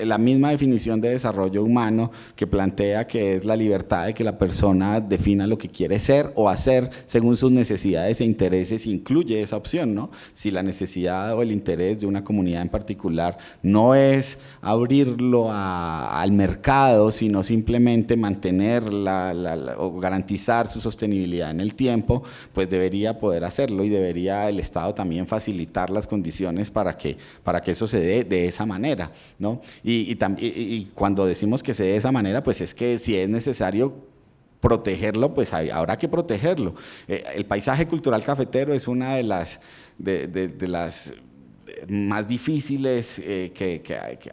la misma definición de desarrollo humano que plantea que es la libertad de que la persona defina lo que quiere ser o hacer según sus necesidades e intereses, incluye esa opción, ¿no? Si la necesidad o el interés de una comunidad en particular no es abrirlo al mercado, sino simplemente mantener o garantizar su sostenibilidad en el tiempo, pues debería poder hacerlo, y debería el Estado también facilitar las condiciones para que eso se dé de esa manera, ¿no? Y cuando decimos que se dé de esa manera, pues es que si es necesario protegerlo, pues habrá que protegerlo. El paisaje cultural cafetero es una de las más difíciles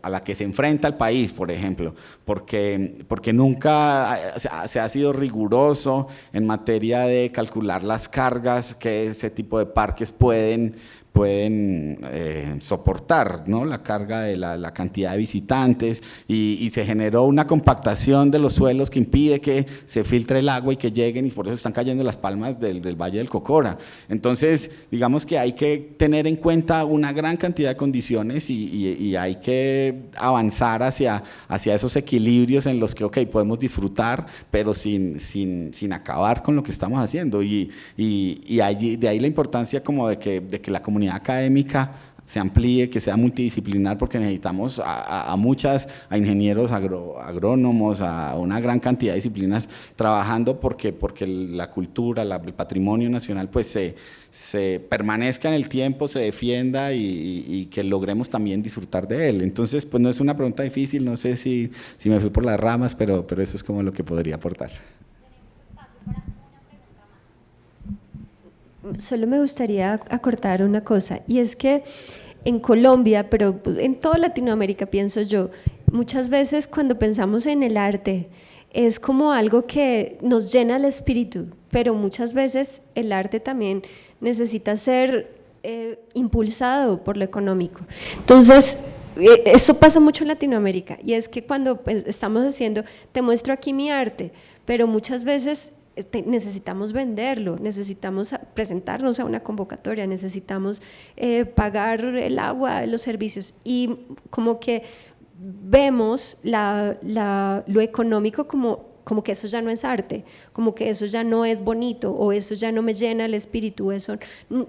a la que se enfrenta el país, por ejemplo, porque nunca se ha sido riguroso en materia de calcular las cargas que ese tipo de parques pueden soportar, ¿no? La carga de la cantidad de visitantes, y se generó una compactación de los suelos que impide que se filtre el agua y que lleguen, y por eso están cayendo las palmas del Valle del Cocora. Entonces, digamos que hay que tener en cuenta una gran cantidad de condiciones y hay que avanzar hacia esos equilibrios en los que, ok, podemos disfrutar, pero sin acabar con lo que estamos haciendo, y allí, de ahí la importancia como de que la comunidad académica se amplíe, que sea multidisciplinar, porque necesitamos a ingenieros agrónomos, a una gran cantidad de disciplinas trabajando porque la cultura, el patrimonio nacional pues se permanezca en el tiempo, se defienda y que logremos también disfrutar de él. Entonces, pues no es una pregunta difícil, no sé si me fui por las ramas, pero eso es como lo que podría aportar. Solo me gustaría acortar una cosa, y es que en Colombia, pero en toda Latinoamérica, pienso yo, muchas veces cuando pensamos en el arte es como algo que nos llena el espíritu, pero muchas veces el arte también necesita ser impulsado por lo económico. Entonces, eso pasa mucho en Latinoamérica, y es que cuando estamos haciendo, te muestro aquí mi arte, pero muchas veces necesitamos venderlo, necesitamos presentarnos a una convocatoria, necesitamos pagar el agua, los servicios, y como que vemos lo económico como que eso ya no es arte, como que eso ya no es bonito, o eso ya no me llena el espíritu, eso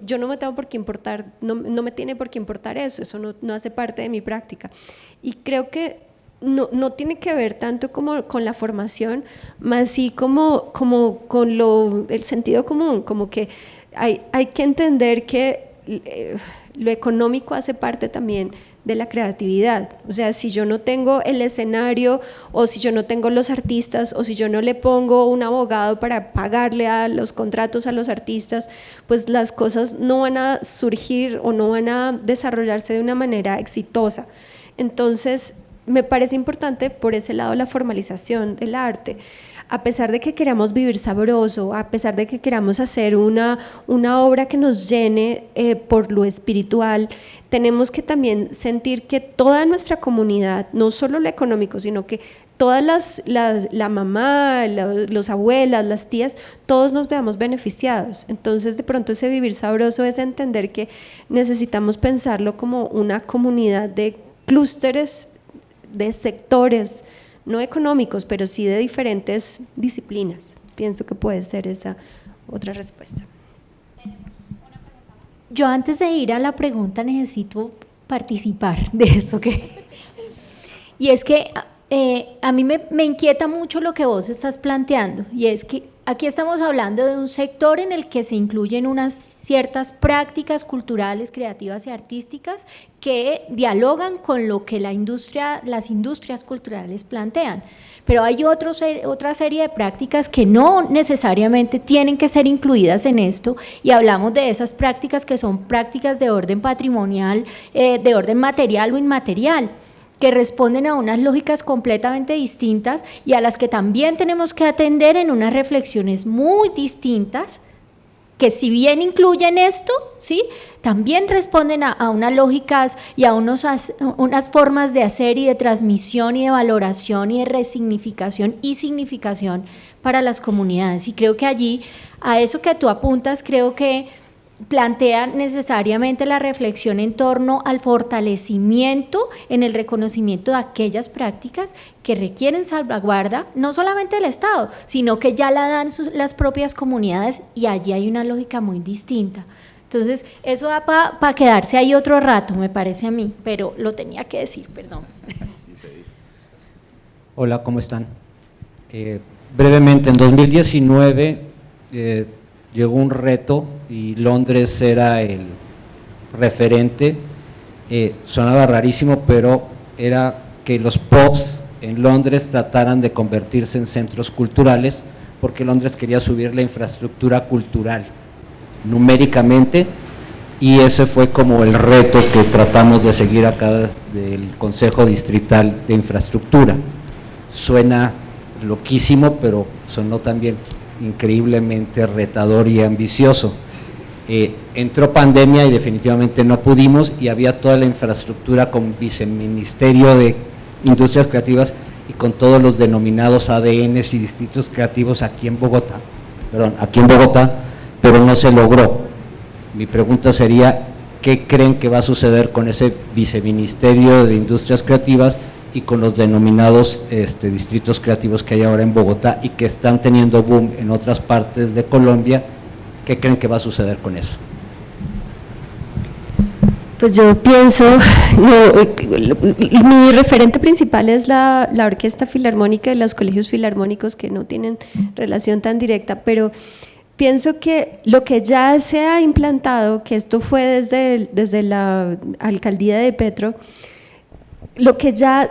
yo no me tengo por qué importar, no me tiene por qué importar eso no hace parte de mi práctica. Y creo que no tiene que ver tanto como con la formación, más sí como con el sentido común, como que hay que entender que lo económico hace parte también de la creatividad. O sea, si yo no tengo el escenario, o si yo no tengo los artistas, o si yo no le pongo un abogado para pagarle a los contratos a los artistas, pues las cosas no van a surgir o no van a desarrollarse de una manera exitosa. Entonces, me parece importante por ese lado la formalización del arte. A pesar de que queramos vivir sabroso, a pesar de que queramos hacer una obra que nos llene por lo espiritual, tenemos que también sentir que toda nuestra comunidad, no solo lo económico, sino que todas la mamá, los abuelas, las tías, todos nos veamos beneficiados. Entonces, de pronto ese vivir sabroso es entender que necesitamos pensarlo como una comunidad de clústeres, de sectores, no económicos, pero sí de diferentes disciplinas. Pienso que puede ser esa otra respuesta. Yo, antes de ir a la pregunta, necesito participar de eso y es que a mí me inquieta mucho lo que vos estás planteando, y es que aquí estamos hablando de un sector en el que se incluyen unas ciertas prácticas culturales, creativas y artísticas que dialogan con lo que las industrias culturales plantean, pero hay otra serie de prácticas que no necesariamente tienen que ser incluidas en esto, y hablamos de esas prácticas que son prácticas de orden patrimonial, de orden material o inmaterial, que responden a unas lógicas completamente distintas y a las que también tenemos que atender en unas reflexiones muy distintas, que si bien incluyen esto, ¿sí?, también responden a unas lógicas y a unas formas de hacer y de transmisión y de valoración y de resignificación y significación para las comunidades. Y creo que allí, a eso que tú apuntas, creo que plantea necesariamente la reflexión en torno al fortalecimiento en el reconocimiento de aquellas prácticas que requieren salvaguarda, no solamente del Estado, sino que ya la dan las propias comunidades, y allí hay una lógica muy distinta. Entonces, eso da para quedarse ahí otro rato, me parece a mí, pero lo tenía que decir, perdón. Hola, ¿cómo están? Brevemente, en 2019 llegó un reto y Londres era el referente, sonaba rarísimo, pero era que los pubs en Londres trataran de convertirse en centros culturales porque Londres quería subir la infraestructura cultural numéricamente, y ese fue como el reto que tratamos de seguir acá del Consejo Distrital de Infraestructura. Suena loquísimo, pero sonó también increíblemente retador y ambicioso. Entró pandemia y definitivamente no pudimos, y había toda la infraestructura con Viceministerio de Industrias Creativas y con todos los denominados ADNs y distritos creativos aquí en Bogotá, pero no se logró. Mi pregunta sería, ¿qué creen que va a suceder con ese Viceministerio de Industrias Creativas y con los denominados distritos creativos que hay ahora en Bogotá y que están teniendo boom en otras partes de Colombia? ¿Qué creen que va a suceder con eso? Pues yo pienso, mi referente principal es la Orquesta Filarmónica y los colegios filarmónicos, que no tienen relación tan directa, pero pienso que lo que ya se ha implantado, que esto fue desde la alcaldía de Petro, lo que ya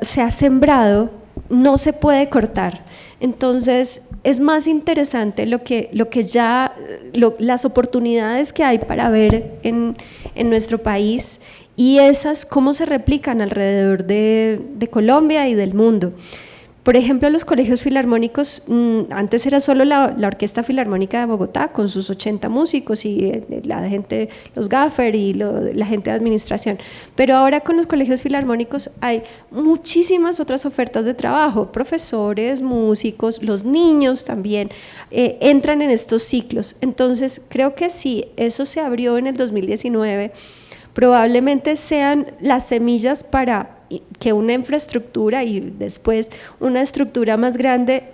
se ha sembrado no se puede cortar. Entonces es más interesante las oportunidades que hay para ver en nuestro país, y esas cómo se replican alrededor de Colombia y del mundo. Por ejemplo, los colegios filarmónicos, antes era solo la Orquesta Filarmónica de Bogotá con sus 80 músicos y la gente, los gaffer y la gente de administración, pero ahora con los colegios filarmónicos hay muchísimas otras ofertas de trabajo, profesores, músicos, los niños también entran en estos ciclos. Entonces creo que si eso se abrió en el 2019, probablemente sean las semillas para que una infraestructura y después una estructura más grande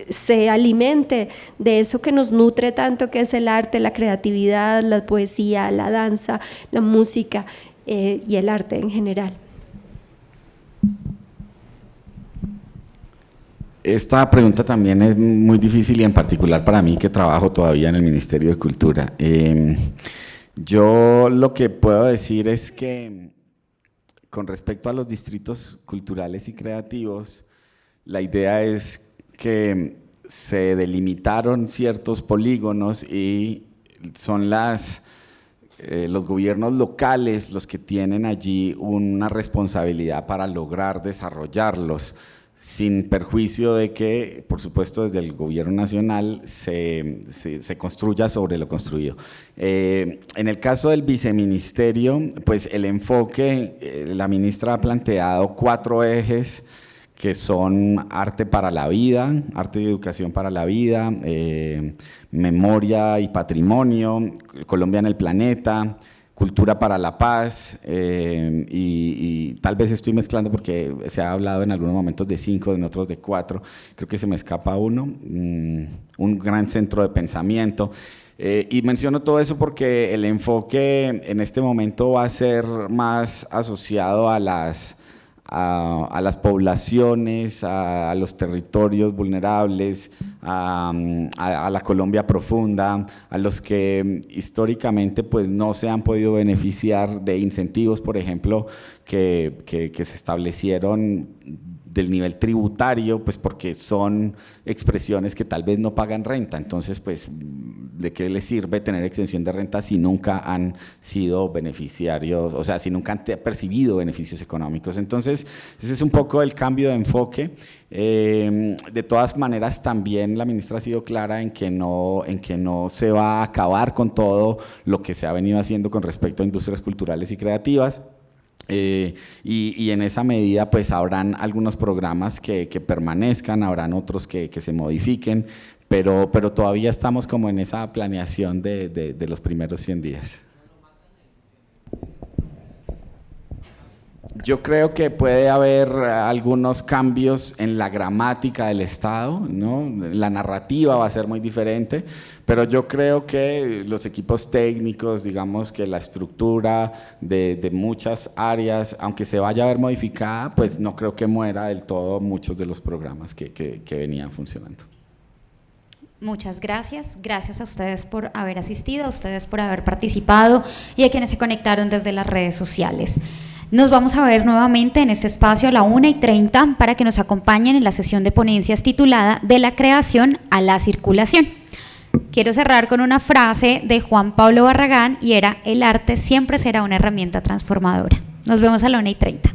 se alimente de eso que nos nutre tanto, que es el arte, la creatividad, la poesía, la danza, la música y el arte en general. Esta pregunta también es muy difícil, y en particular para mí, que trabajo todavía en el Ministerio de Cultura. Yo lo que puedo decir es que con respecto a los distritos culturales y creativos, la idea es que se delimitaron ciertos polígonos y son los gobiernos locales los que tienen allí una responsabilidad para lograr desarrollarlos, sin perjuicio de que, por supuesto, desde el gobierno nacional se construya sobre lo construido. En el caso del viceministerio, pues el enfoque, la ministra ha planteado 4 ejes que son arte para la vida, arte y educación para la vida, memoria y patrimonio, Colombia en el planeta, cultura para la paz, y tal vez estoy mezclando porque se ha hablado en algunos momentos de 5, en otros de 4, creo que se me escapa uno, un gran centro de pensamiento. Y menciono todo eso porque el enfoque en este momento va a ser más asociado a las poblaciones, a los territorios vulnerables, a la Colombia profunda, a los que históricamente pues no se han podido beneficiar de incentivos, por ejemplo, que se establecieron del nivel tributario, pues porque son expresiones que tal vez no pagan renta. Entonces, pues, ¿de qué les sirve tener exención de renta si nunca han sido beneficiarios, o sea, si nunca han percibido beneficios económicos? Entonces, ese es un poco el cambio de enfoque. De todas maneras, también la ministra ha sido clara en que no se va a acabar con todo lo que se ha venido haciendo con respecto a industrias culturales y creativas. Y en esa medida pues habrán algunos programas que permanezcan, habrán otros que se modifiquen, pero todavía estamos como en esa planeación de los primeros 100 días. Yo creo que puede haber algunos cambios en la gramática del Estado, ¿no? La narrativa va a ser muy diferente, pero yo creo que los equipos técnicos, digamos que la estructura de muchas áreas, aunque se vaya a ver modificada, pues no creo que muera del todo muchos de los programas que venían funcionando. Muchas gracias. Gracias a ustedes por haber asistido, a ustedes por haber participado y a quienes se conectaron desde las redes sociales. Nos vamos a ver nuevamente en este espacio a la 1:30 para que nos acompañen en la sesión de ponencias titulada De la creación a la circulación. Quiero cerrar con una frase de Juan Pablo Barragán y era: el arte siempre será una herramienta transformadora. Nos vemos a la 1:30.